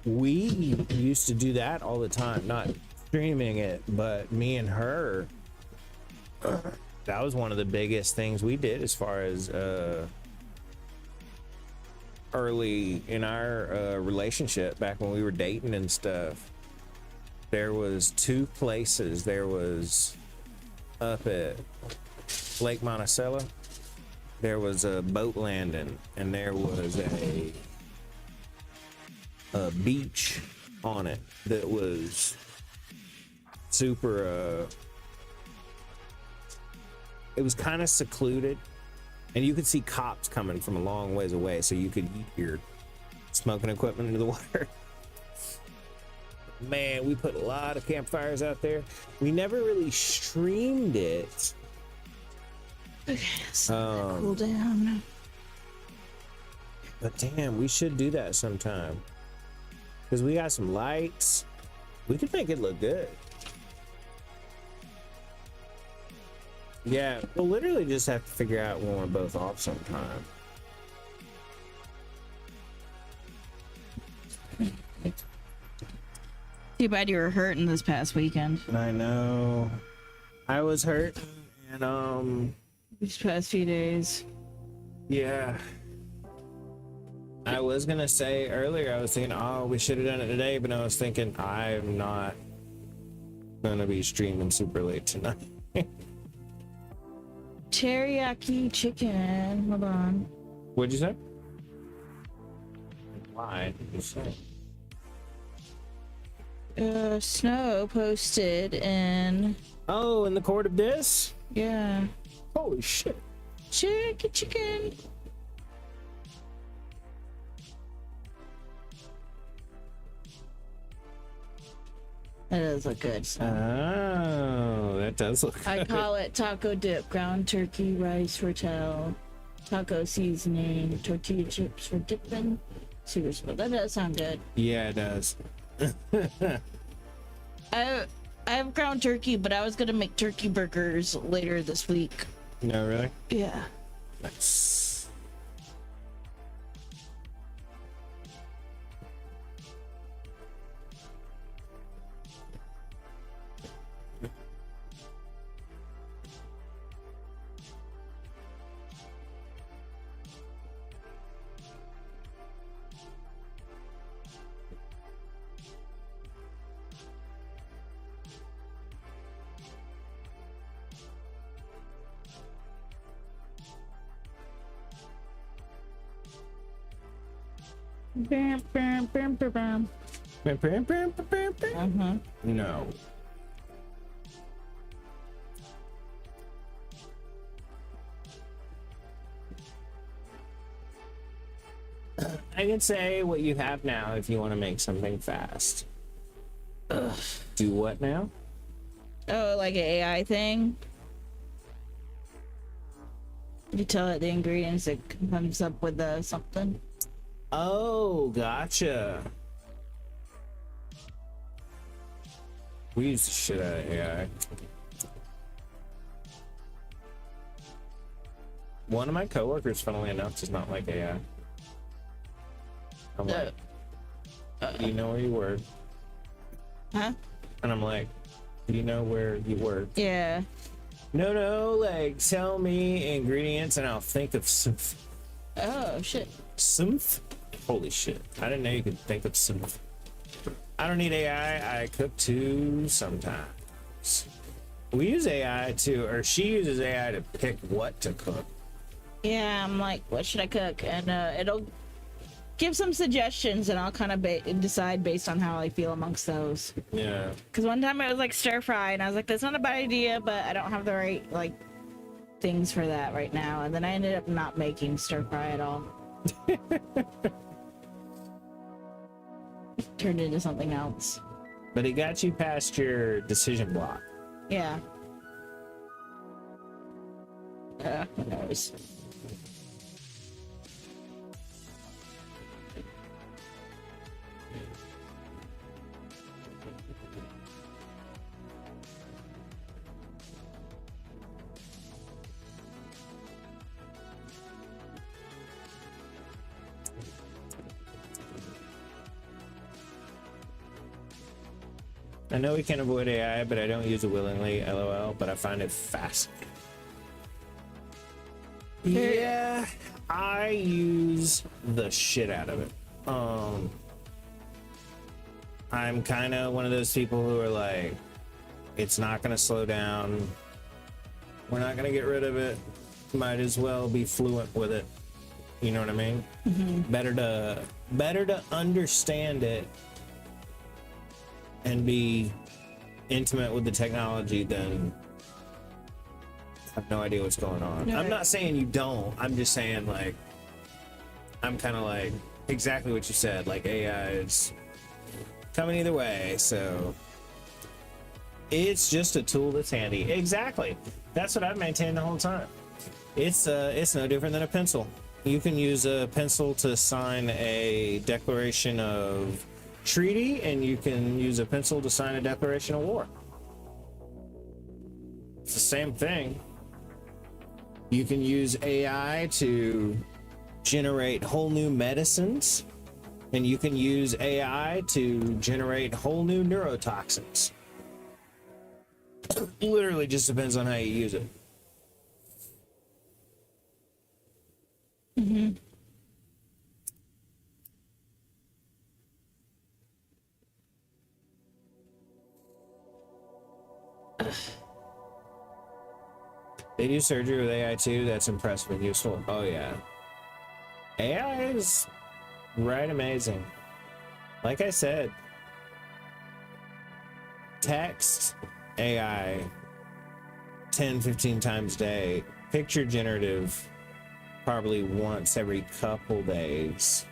S1: We used to do that all the time, not streaming it, but me and her, that was one of the biggest things we did as far as early in our relationship, back when we were dating and stuff. There was two places. There was up at Lake Monticello, there was a boat landing, and there was a beach on it that was super it was kind of secluded, and you could see cops coming from a long ways away, so you could eat your smoking equipment into the water. Man, we put a lot of campfires out there. We never really streamed it.
S2: Okay, cool down.
S1: But damn, we should do that sometime, because we got some lights. We could make it look good. Yeah, we'll literally just have to figure out when we're both off sometime.
S2: Too bad you were hurting this past weekend.
S1: I know. I was hurt, and
S2: These past few days.
S1: yeah. I was gonna say earlier, I was thinking, oh, we should have done it today, but I was thinking, I'm not gonna be streaming super late tonight.
S2: Teriyaki chicken. Hold on.
S1: What'd you say? Why did you say?
S2: Snow posted in.
S1: Oh, in the court of this?
S2: Yeah.
S1: Holy shit.
S2: Chicken. That does look good. So.
S1: Oh, that does look good.
S2: I call it taco dip, ground turkey, rice rotel, taco seasoning, tortilla chips for dipping. Super smooth. That does sound good.
S1: Yeah, it does.
S2: I have ground turkey, but I was gonna make turkey burgers later this week.
S1: No, really?
S2: Yeah.
S1: Nice.
S2: Bam, bam, bam, bam, bam.
S1: No. I can say what you have now if you want to make something fast. Ugh. Do what now?
S2: Oh, like an AI thing? You tell it the ingredients, it comes up with something.
S1: Oh, gotcha. We use the shit out of AI. One of my coworkers, funnily enough, does not like AI. I'm like, do you know where you work?
S2: Huh?
S1: And I'm like, do you know where you work?
S2: Yeah.
S1: No, like, tell me ingredients and I'll think of something.
S2: Oh, shit.
S1: Something? Holy shit. I didn't know you could think of something. I don't need AI. I cook too sometimes. We use AI to, or she uses AI to pick what to cook.
S2: Yeah, I'm like, what should I cook? And it'll give some suggestions, and I'll kind of decide based on how I feel amongst those.
S1: Yeah.
S2: Because one time it was like stir fry, and I was like, that's not a bad idea, but I don't have the right like things for that right now. And then I ended up not making stir fry at all. Turned into something else.
S1: But it got you past your decision block.
S2: Yeah. Who knows?
S1: I know we can't avoid AI, but I don't use it willingly, LOL, but I find it fascinating. Yeah, I use the shit out of it. I'm kind of one of those people who are like, it's not going to slow down. We're not going to get rid of it. Might as well be fluent with it. You know what I mean?
S2: Mm-hmm.
S1: Better to understand it and be intimate with the technology than have no idea what's going on.
S2: Right.
S1: I'm not saying you don't. I'm just saying, like, I'm kind of like exactly what you said. Like, AI is coming either way, so it's just a tool that's handy. Exactly. That's what I've maintained the whole time. It's no different than a pencil. You can use a pencil to sign a declaration of treaty, and you can use a pencil to sign a declaration of war. It's the same thing. You can use AI to generate whole new medicines, and you can use AI to generate whole new neurotoxins. Literally just depends on how you use it.
S2: Mm-hmm.
S1: They do surgery with AI too. That's impressive and useful. Oh yeah. AI is right amazing. Like I said, text AI 10-15 times a day. Picture generative probably once every couple days.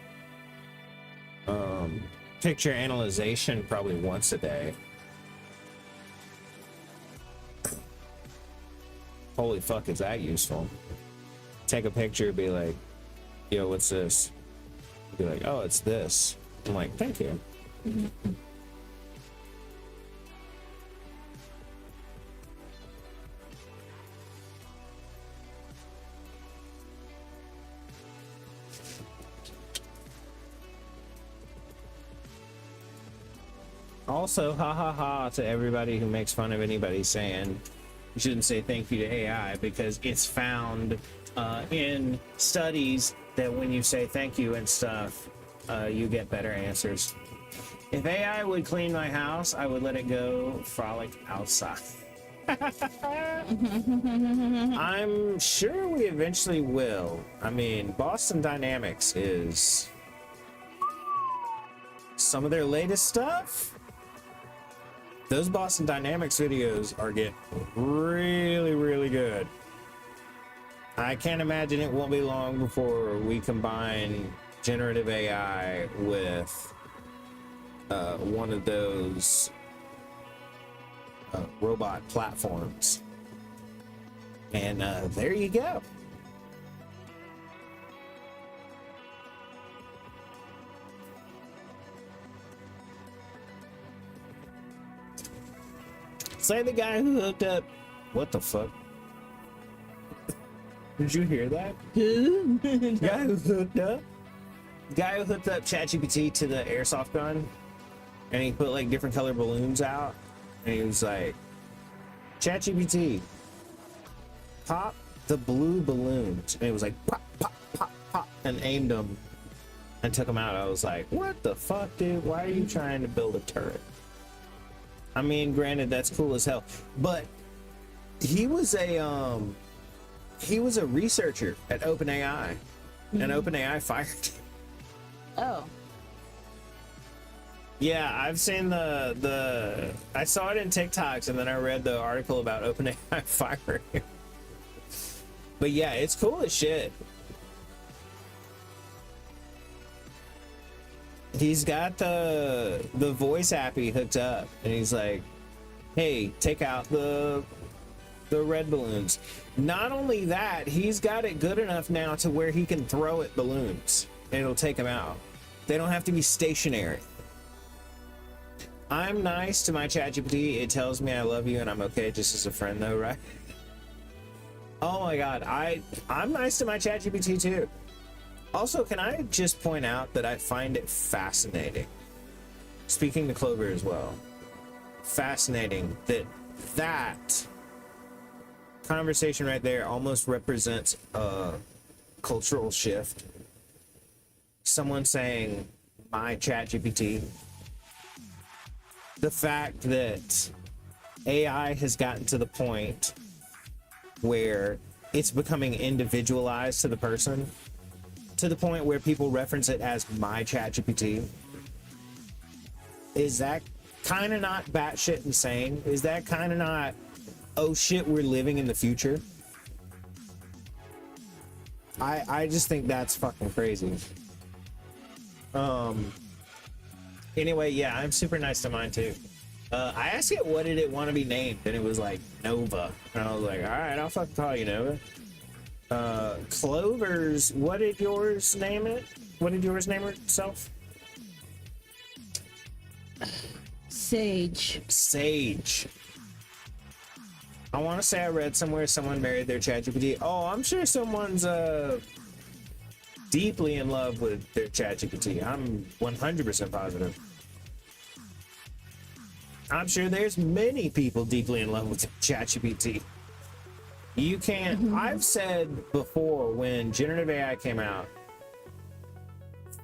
S1: Picture analyzation probably once a day. Holy fuck, is that useful? Take a picture, be like, yo, what's this? Be like, oh, it's this. I'm like, thank you.
S2: Mm-hmm.
S1: Also, ha ha ha to everybody who makes fun of anybody saying you shouldn't say thank you to AI, because it's found in studies that when you say thank you and stuff, you get better answers. If AI would clean my house, I would let it go frolic outside. I'm sure we eventually will. I mean, Boston Dynamics is some of their latest stuff, those Boston Dynamics videos are getting really, really good. I can't imagine it won't be long before we combine generative AI with one of those robot platforms. And there you go. Say the guy who hooked up. What the fuck? Did you hear that? Guy who hooked up? Guy who hooked up ChatGPT to the airsoft gun, and he put like different color balloons out, and he was like, ChatGPT, pop the blue balloons, and it was like pop, pop, pop, pop, and aimed them and took them out. I was like, what the fuck, dude? Why are you trying to build a turret? I mean, granted, that's cool as hell, but he was a researcher at OpenAI, and OpenAI fired him.
S2: Oh.
S1: Yeah, I've seen I saw it in TikToks, and then I read the article about OpenAI firing him. But yeah, it's cool as shit. He's got the voice app he hooked up, and he's like, hey, take out the red balloons. Not only that, he's got it good enough now to where he can throw at balloons and it'll take them out. They don't have to be stationary. I'm nice to my ChatGPT. It tells me I love you and I'm okay just as a friend though, right? Oh my god, I'm nice to my ChatGPT too. Also, can I just point out that I find it fascinating, speaking to Clover as well, fascinating that conversation right there almost represents a cultural shift. Someone saying, my ChatGPT. The fact that AI has gotten to the point where it's becoming individualized to the person, to the point where people reference it as my ChatGPT. Is that kind of not batshit insane? Is that kind of not, oh shit, we're living in the future? I just think that's fucking crazy. Anyway, yeah, I'm super nice to mine too. I asked it what did it want to be named, and it was like Nova, and I was like, all right, I'll fucking call you Nova. Clover's, what did yours name it? What did yours name itself?
S2: Sage.
S1: Sage. I want to say I read somewhere someone married their ChatGPT. Oh, I'm sure someone's deeply in love with their ChatGPT. I'm 100% positive. I'm sure there's many people deeply in love with ChatGPT. You can't. I've said before, when generative AI came out,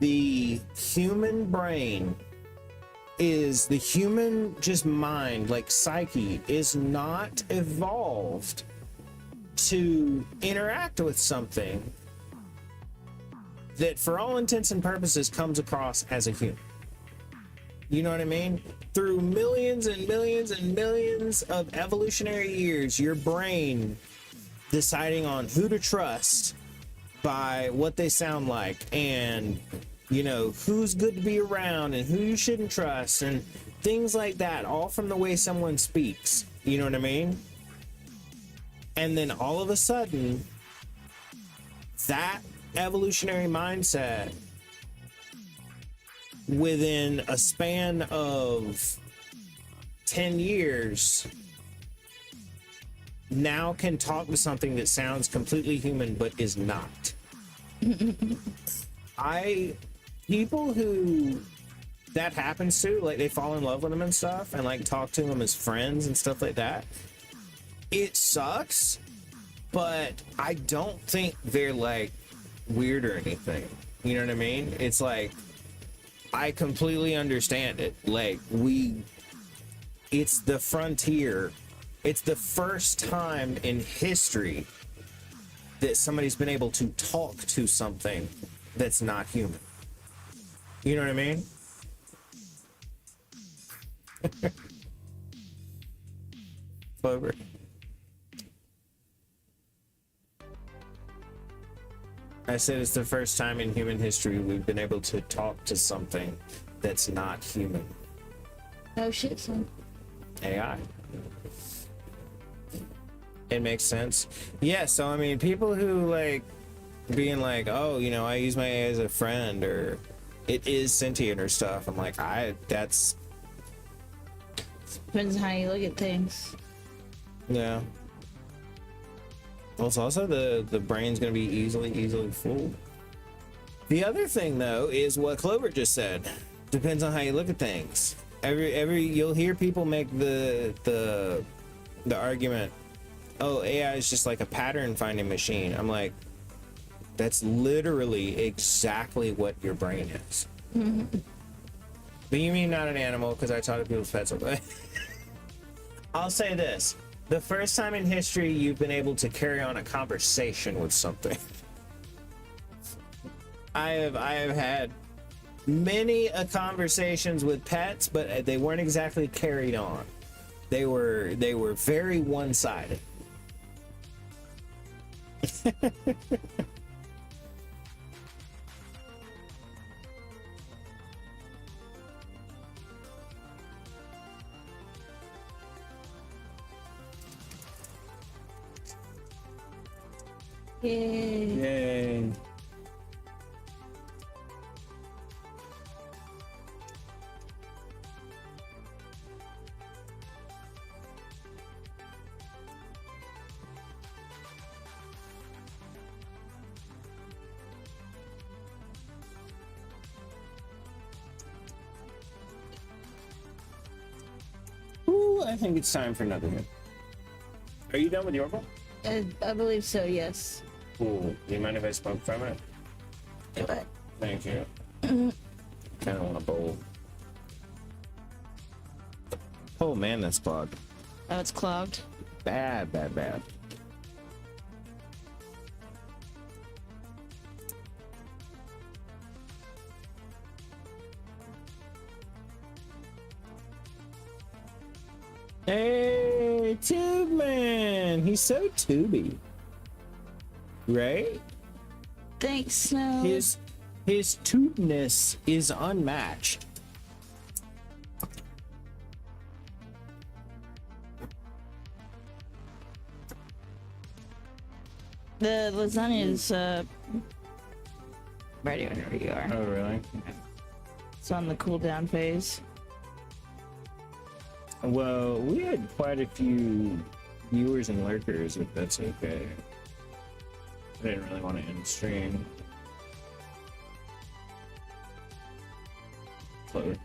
S1: the human brain is the human just mind, like psyche, is not evolved to interact with something that for all intents and purposes comes across as a human. You know what I mean? Through millions and millions and millions of evolutionary years, your brain deciding on who to trust by what they sound like, and you know, who's good to be around and who you shouldn't trust, and things like that, all from the way someone speaks. You know what I mean? And then all of a sudden, that evolutionary mindset, within a span of 10 years, now can talk to something that sounds completely human but is not. People who that happens to, like, they fall in love with them and stuff, and like talk to them as friends and stuff like that, it sucks, but I don't think they're like weird or anything. You know what I mean? It's like, I completely understand it. Like, it's the frontier. It's the first time in history that somebody's been able to talk to something that's not human. You know what I mean? Clover. I said it's the first time in human history we've been able to talk to something that's not human.
S2: Oh shit, son.
S1: AI. It makes sense. Yeah, so I mean, people who like being like, oh, you know, I use my AI as a friend, or it is sentient or stuff. I'm like, that's
S2: Depends on how you look at things.
S1: yeah. Well, it's also the brain's gonna be easily fooled. The other thing though is what Clover just said. Depends on how you look at things. Every you'll hear people make the argument, oh, AI is just like a pattern finding machine. I'm like, that's literally exactly what your brain is. But you mean not an animal, because I talk to people's pets. I'll say this. The first time in history you've been able to carry on a conversation with something. I have had many conversations with pets, but they weren't exactly carried on. They were very one-sided.
S2: Yay.
S1: Yay. Ooh, I think it's time for another hit. Are you done with your bowl?
S2: I believe so, yes.
S1: Cool. Do you mind if I smoke from it?
S2: What?
S1: Thank you. Kind of want a bowl. Oh man, that's clogged.
S2: Oh, it's clogged.
S1: Bad. Hey, Tube Man! He's so tubey. Right?
S2: Thanks, Snow.
S1: His tubeness is unmatched.
S2: The lasagna is ready whenever you are.
S1: Oh, really?
S2: It's on the cool down phase.
S1: Well, we had quite a few viewers and lurkers, if that's okay. I didn't really want to end stream. Clover.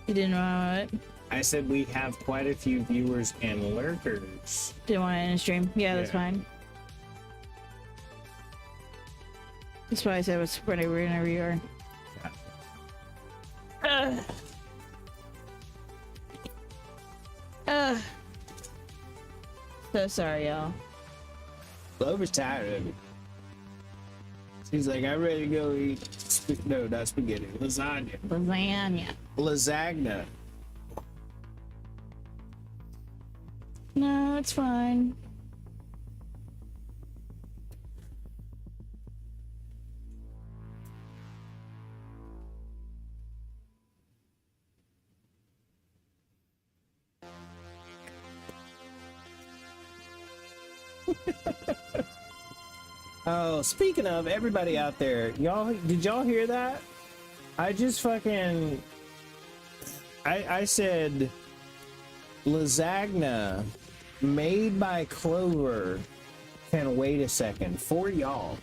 S2: You didn't want it?
S1: I said we have quite a few viewers and lurkers.
S2: Didn't want it in a stream? Yeah, that's
S1: Yeah.
S2: fine. That's why I said it was ready whenever you are.
S1: Yeah.
S2: So sorry, y'all.
S1: Clover's tired of it. She's like, I'm ready to go eat. No, not spaghetti. Lasagna.
S2: Lasagna.
S1: Lasagna.
S2: No, it's fine.
S1: Oh, speaking of everybody out there, did y'all hear that? I just fucking I said lasagna made by Clover can wait a second for y'all.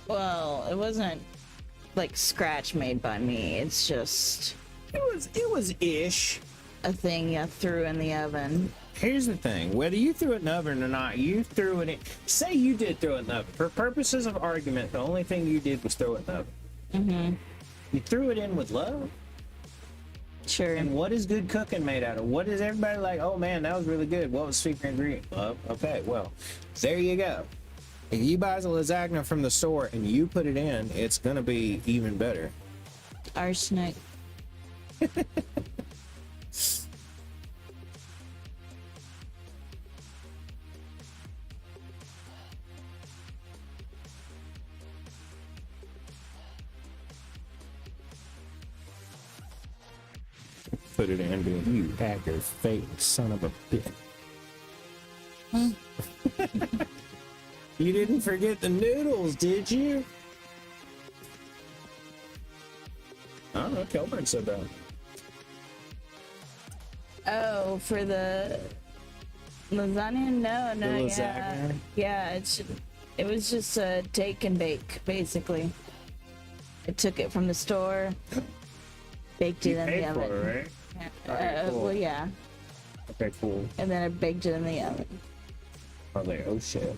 S2: Well, it wasn't like scratch made by me. It's just
S1: It was ish.
S2: a thing you threw in the oven.
S1: Here's the thing, whether you threw it in the oven or not, you threw it in. Say you did throw it in the oven. For purposes of argument, the only thing you did was throw it in the oven.
S2: Mm-hmm.
S1: You threw it in with love.
S2: Sure.
S1: And what is good cooking made out of? What is everybody like, oh man, that was really good. What was secret ingredient? Love. Okay, well, there you go. If you buy the lasagna from the store and you put it in, it's gonna be even better.
S2: Arsenic.
S1: Put it in, you hacker, fake son of a bitch. You didn't forget the noodles, did you? I don't know, Kelburn said that.
S2: Oh, for the lasagna? No,
S1: The lasagna?
S2: Yeah, it was just a take and bake, basically. I took it from the store, baked it in the oven.
S1: For it, right?
S2: Yeah.
S1: Okay, cool.
S2: Well, yeah.
S1: Okay, cool.
S2: And then I baked it in the oven.
S1: Are they? Oh shit.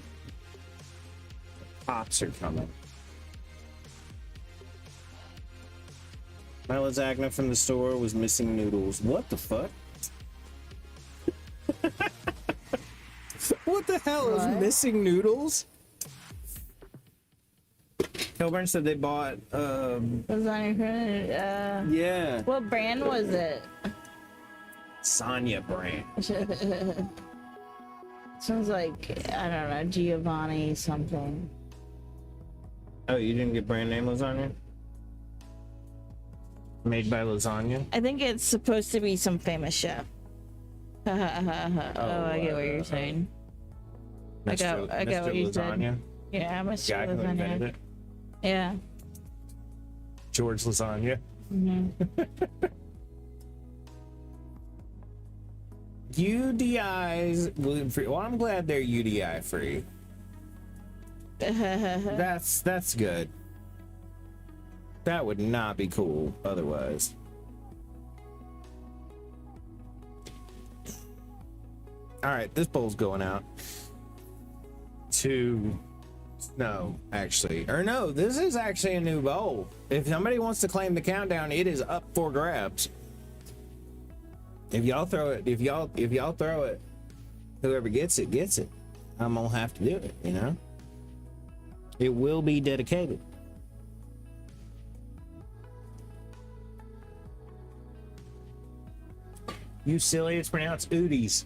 S1: Pops are coming. My lasagna from the store was missing noodles. What the fuck? What the hell is
S2: What?
S1: missing noodles? Kilburn said they bought
S2: Lasagna.
S1: yeah,
S2: What brand was it?
S1: Sonya brand.
S2: Sounds like, I don't know, Giovanni something.
S1: Oh, you didn't get brand name lasagna? Made by lasagna?
S2: I think it's supposed to be some famous chef. Oh, I get what you're saying. I got what you said.
S1: Lasagna?
S2: Yeah, Mr.
S1: Guy who invented
S2: Lasagna.
S1: it?
S2: Yeah.
S1: George Lasagna. UDIs gluten free. Well, I'm glad they're UDI free. That's good. That would not be cool otherwise. All right, this bowl's going out to no, actually, or no, this is actually a new bowl. If somebody wants to claim the countdown, it is up for grabs. If y'all throw it, if y'all throw it, whoever gets it gets it. I'm gonna have to do it, you know. It will be dedicated. You silly, it's pronounced Oodies.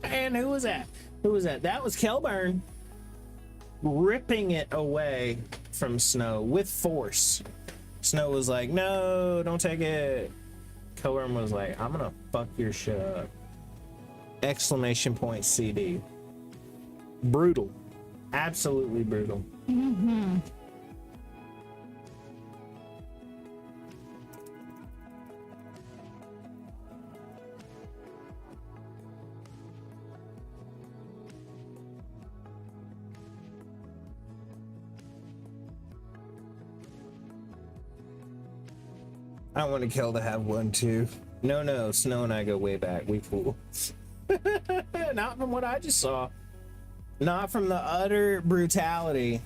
S1: And who was that? Who was that? That was Kelburn ripping it away from Snow with force. Snow was like, no, don't take it. Kelburn was like, I'm gonna fuck your shit up. Exclamation point CD. Brutal. Absolutely brutal. I want to kill to have one too. No, Snow and I go way back. We cool. Not from what I just saw. Not from the utter brutality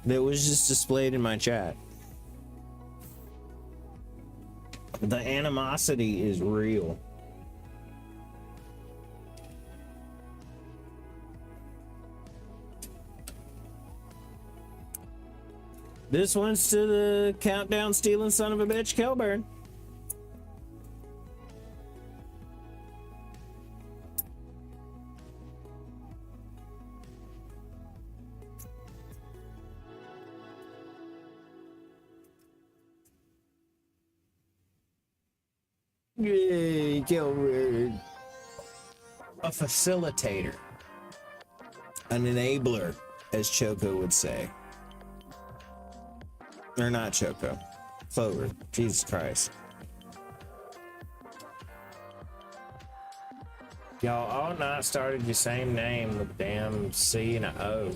S1: that was just displayed in my chat. The animosity is real. This one's to the countdown stealing son of a bitch, Kelburn. Yay, Kelburn. A facilitator. An enabler, as Choco would say. Or not Choco. Clover. Jesus Christ. Y'all all not started your same name with damn C and a O.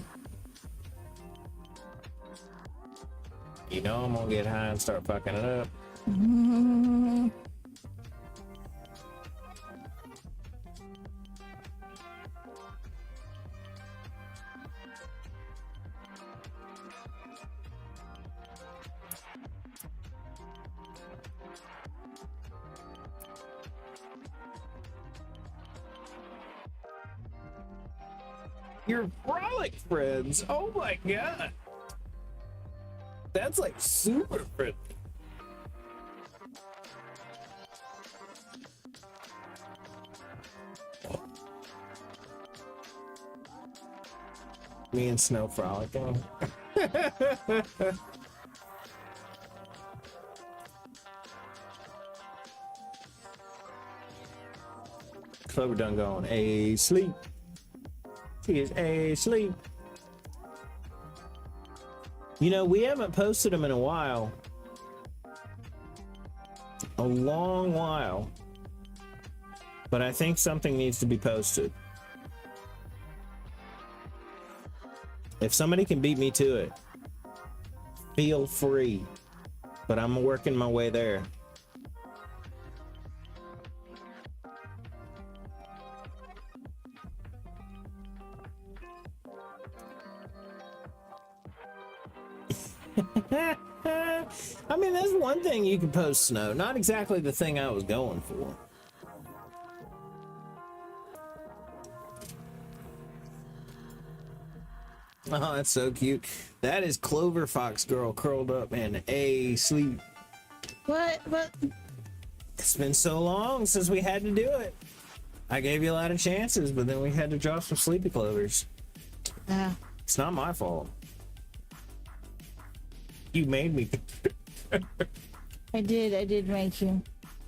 S1: You know I'm gonna get high and start fucking it up. Your frolic friends. Oh my god. That's like super friendly. Me and Snow frolicking. Clover done gone asleep. She is asleep. You know, we haven't posted them in a while. A long while. But I think something needs to be posted. If somebody can beat me to it, feel free. But I'm working my way there. I mean, that's one thing you can post, Snow. Not exactly the thing I was going for. Oh, that's so cute. That is Clover Fox Girl curled up and asleep.
S2: What?
S1: It's been so long since we had to do it. I gave you a lot of chances, but then we had to drop some sleepy clovers.
S2: Yeah.
S1: It's not my fault. You made me.
S2: I did make you.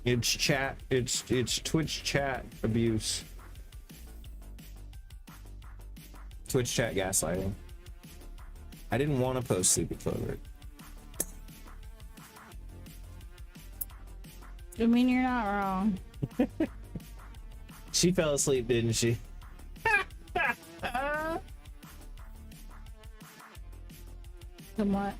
S1: It's chat. It's Twitch chat abuse. Twitch chat gaslighting. I didn't want to post Sleepy Clover.
S2: I mean, you're not wrong.
S1: She fell asleep, didn't she?
S2: Somewhat.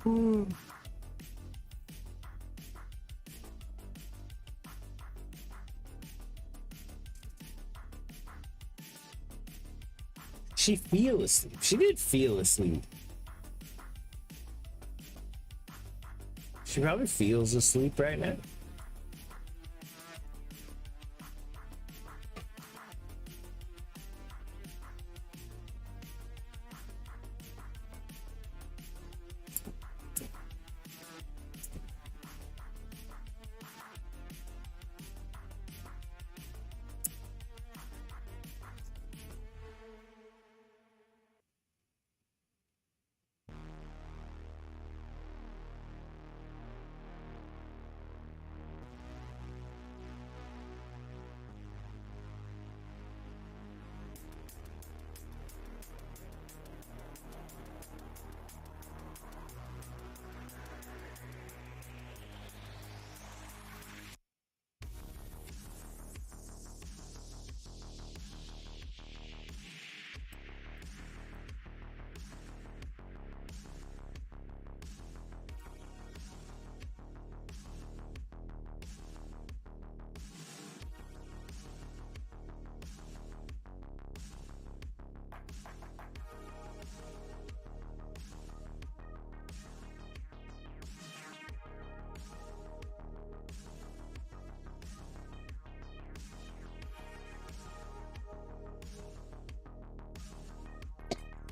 S2: Ooh.
S1: She feel asleep. She did feel asleep. She probably feels asleep right now.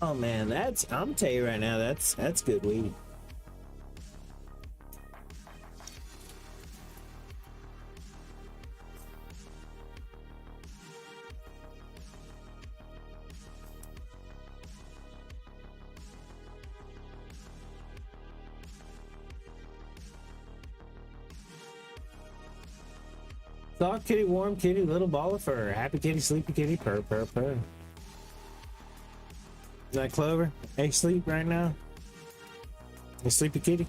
S1: Oh man, that's I'm tell you right now, that's good weed. Soft kitty, warm kitty, little ball of fur. Happy kitty, sleepy kitty, purr, purr, purr. Is that Clover? Hey, sleep right now? You sleepy kitty?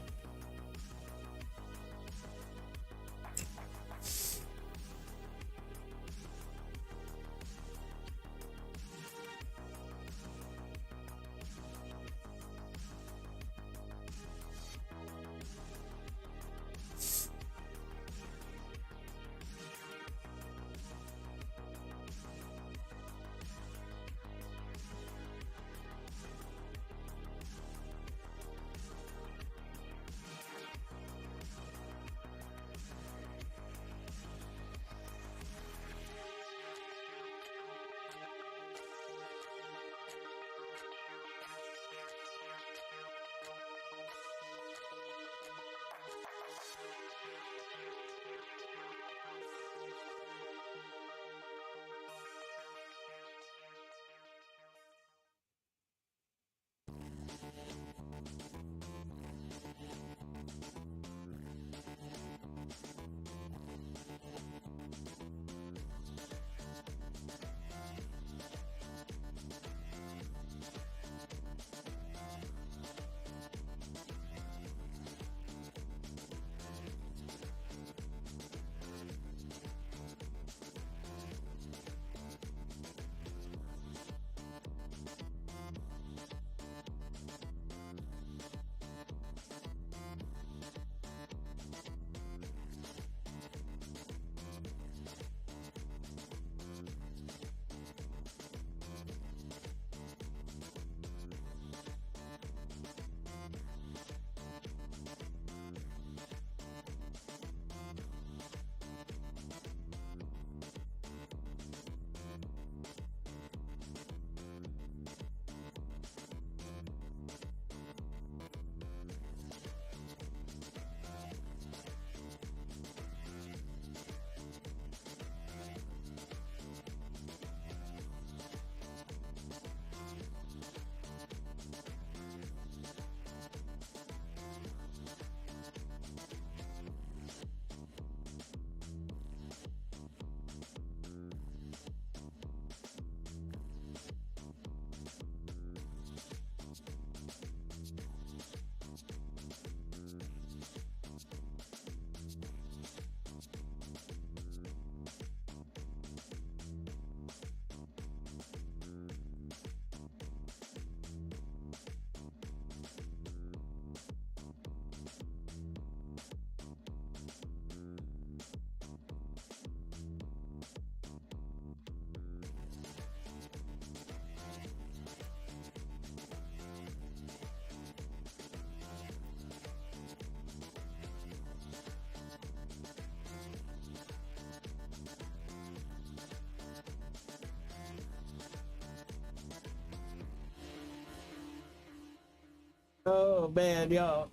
S1: Oh man, y'all.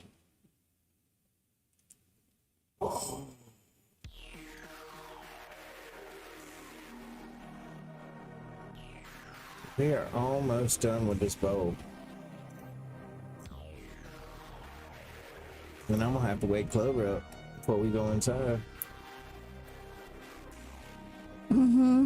S1: We are almost done with this bowl. And I'm gonna have to wake Clover up before we go inside.
S2: Mm-hmm.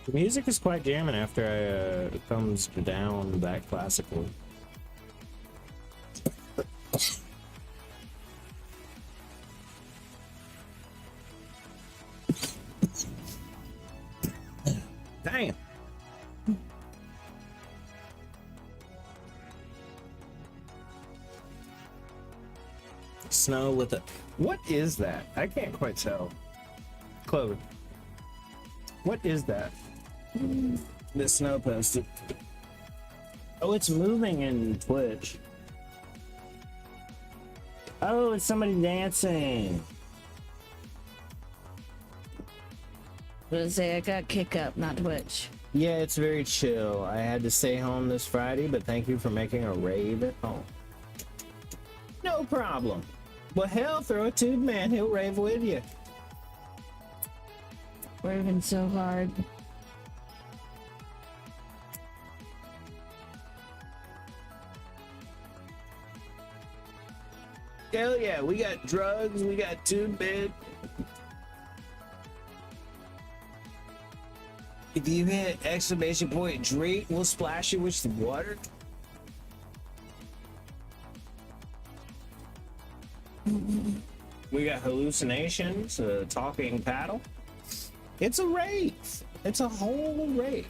S1: The music is quite jamming after it comes down that classical. Damn. Snow with a... What is that? I can't quite tell. Clover. What is that? This snow posted.
S4: Oh, it's moving in Twitch. Oh, it's somebody dancing.
S2: What did I say? I got Kick Up, not Twitch.
S1: Yeah, it's very chill. I had to stay home this Friday, but thank you for making a rave at home. No problem. Well, hell, throw a tube, man. He'll rave with you.
S2: Raving so hard.
S1: Hell yeah, we got drugs, we got tube bed. If you hit exclamation point Drake, we'll splash you with some water. We got hallucinations, a talking paddle. It's a rave. It's a whole rave.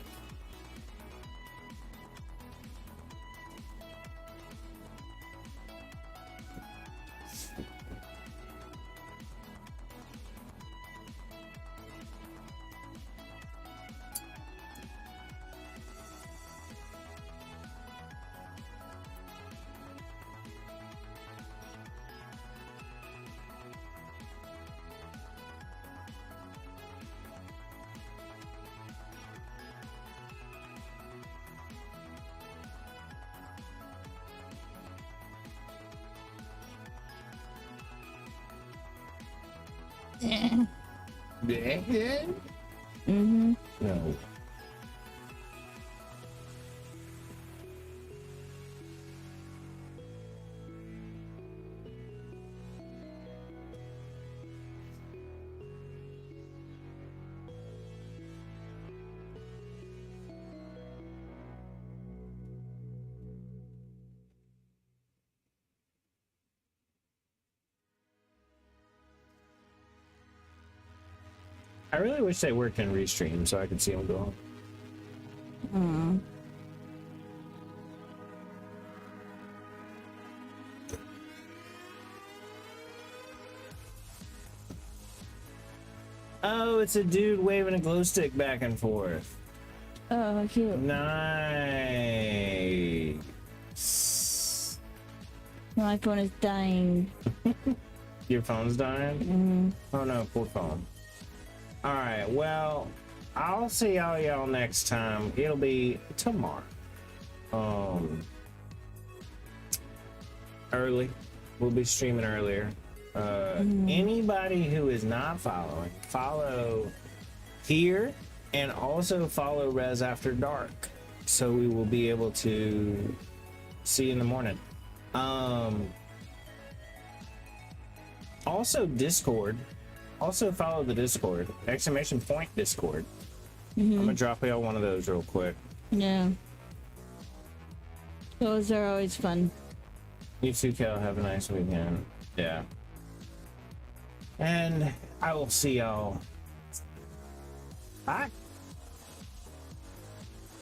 S2: Mm-hmm.
S1: No. I really wish they worked in Restream so I could see them go on. Oh, it's a dude waving a glow stick back and forth.
S2: Oh, cute.
S1: Nice.
S2: My phone is dying.
S1: Your phone's dying?
S2: Mm-hmm.
S1: Oh no, poor phone. Alright, well, I'll see y'all next time. It'll be tomorrow. Early. We'll be streaming earlier. Anybody who is not following, follow here and also follow Res After Dark. So we will be able to see you in the morning. Also, Discord. Also, follow the Discord. Exclamation point Discord. I'm gonna drop y'all one of those real quick.
S2: Yeah. Those are always fun.
S1: You too, Kel. Have a nice weekend. Yeah. And I will see y'all. Bye.